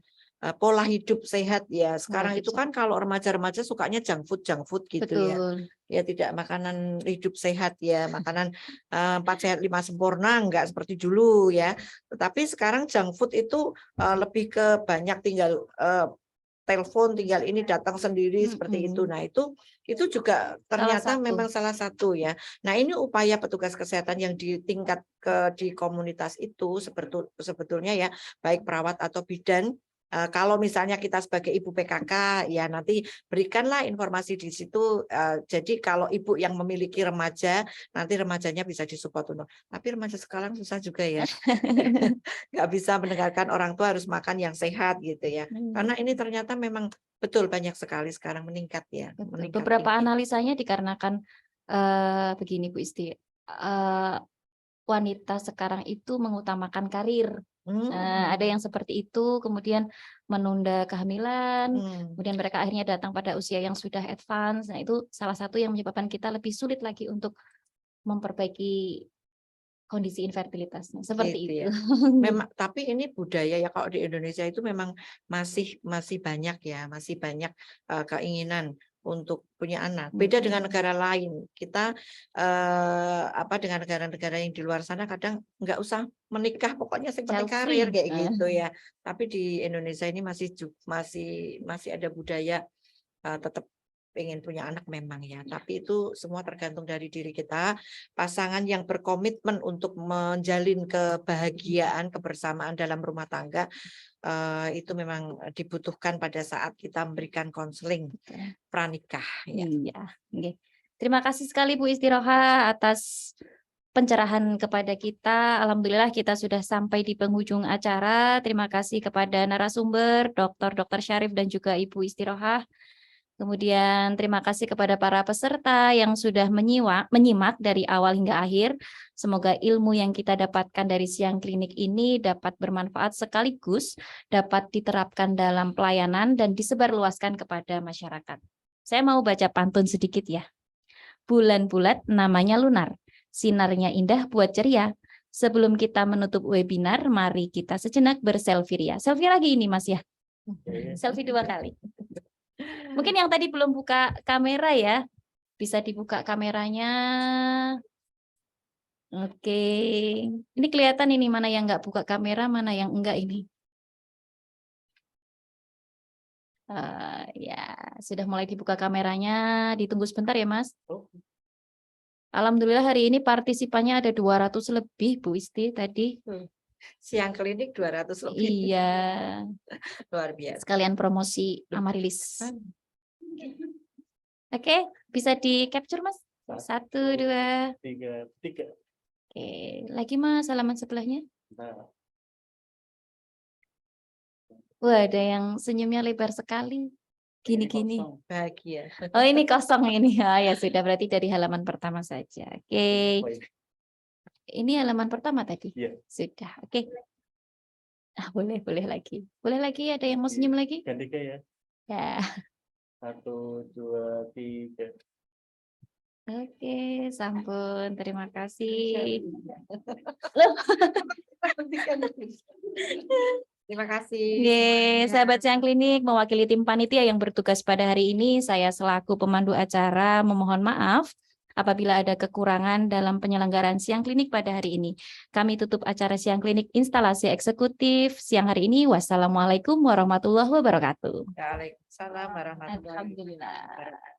pola hidup sehat ya. Sekarang Pola itu hidup kan kalau remaja-remaja sukanya junk food gitu ya. betul. Ya tidak makanan hidup sehat ya, makanan 4 sehat 5 sempurna enggak seperti dulu ya. Tetapi sekarang junk food itu lebih ke banyak tinggal telepon, tinggal ini datang sendiri seperti itu. Nah, itu juga ternyata satu. memang salah satu ya. Nah, ini upaya petugas kesehatan yang di tingkat di komunitas itu sebetulnya ya, baik perawat atau bidan. Kalau misalnya kita sebagai ibu PKK ya nanti berikanlah informasi di situ. Jadi kalau ibu yang memiliki remaja, nanti remajanya bisa disupport untuk. Tapi remaja sekarang susah juga ya. Nggak bisa mendengarkan orang tua harus makan yang sehat gitu ya. Karena ini ternyata memang betul banyak sekali sekarang meningkat ya. Betul. Meningkat Beberapa tinggi. analisanya dikarenakan begini Bu Isti, wanita sekarang itu mengutamakan karir. Ada yang seperti itu, kemudian menunda kehamilan, kemudian mereka akhirnya datang pada usia yang sudah advance. Nah, itu salah satu yang menyebabkan kita lebih sulit lagi untuk memperbaiki kondisi infertilitasnya. Seperti Gitu itu. ya. Memang, tapi ini budaya ya kalau di Indonesia itu memang masih banyak ya, masih banyak keinginan untuk punya anak. Beda dengan negara lain. Kita dengan negara-negara yang di luar sana kadang nggak usah menikah, pokoknya yang penting karir kayak gitu ya. Tapi di Indonesia ini masih ada budaya tetap ingin punya anak memang ya. Tapi itu semua tergantung dari diri kita. Pasangan yang berkomitmen untuk menjalin kebahagiaan, kebersamaan dalam rumah tangga itu memang dibutuhkan pada saat kita memberikan konseling pranikah. Ya. Iya. Okay. Terima kasih sekali Bu Istiroha atas pencerahan kepada kita. Alhamdulillah kita sudah sampai di penghujung acara. Terima kasih kepada narasumber, Dr. Syarif dan juga Ibu Istiroha. Kemudian terima kasih kepada para peserta yang sudah menyimak dari awal hingga akhir. Semoga ilmu yang kita dapatkan dari siang klinik ini dapat bermanfaat sekaligus dapat diterapkan dalam pelayanan dan disebarluaskan kepada masyarakat. Saya mau baca pantun sedikit ya. Bulan bulat namanya lunar, sinarnya indah buat ceria. Sebelum kita menutup webinar, mari kita sejenak berselfie ria. Selfie lagi ini Mas ya. Selfie 2 kali. Mungkin yang tadi belum buka kamera ya, bisa dibuka kameranya. Oke, ini kelihatan ini mana yang nggak buka kamera, mana yang enggak ini. Ya, sudah mulai dibuka kameranya, ditunggu sebentar ya Mas. Alhamdulillah hari ini partisipannya ada 200 lebih Bu Isti tadi. Siang klinik 200 lebih. Iya. Luar biasa. Sekalian promosi Amarilis. Oke, bisa di capture Mas? 1, 2, 3. Oke, lagi Mas halaman sebelahnya. Wah, ada yang senyumnya lebar sekali. Gini-gini. Bahagia. Oh, ini kosong ini. Ya sudah berarti dari halaman pertama saja. Oke. Ini halaman pertama tadi? Iya. Sudah, oke. Boleh lagi. Boleh lagi, ada yang mau senyum lagi? Gantikan ya. Ya. 1, 2, 3. Oke, sampun. Terima kasih. Terima kasih. Oke, semuanya. sahabat Siang Klinik, mewakili tim panitia yang bertugas pada hari ini, saya selaku pemandu acara memohon maaf apabila ada kekurangan dalam penyelenggaraan Siang Klinik pada hari ini. Kami tutup acara Siang Klinik instalasi eksekutif siang hari ini. Wassalamualaikum warahmatullahi wabarakatuh. Waalaikumsalam warahmatullahi Alhamdulillah. wabarakatuh.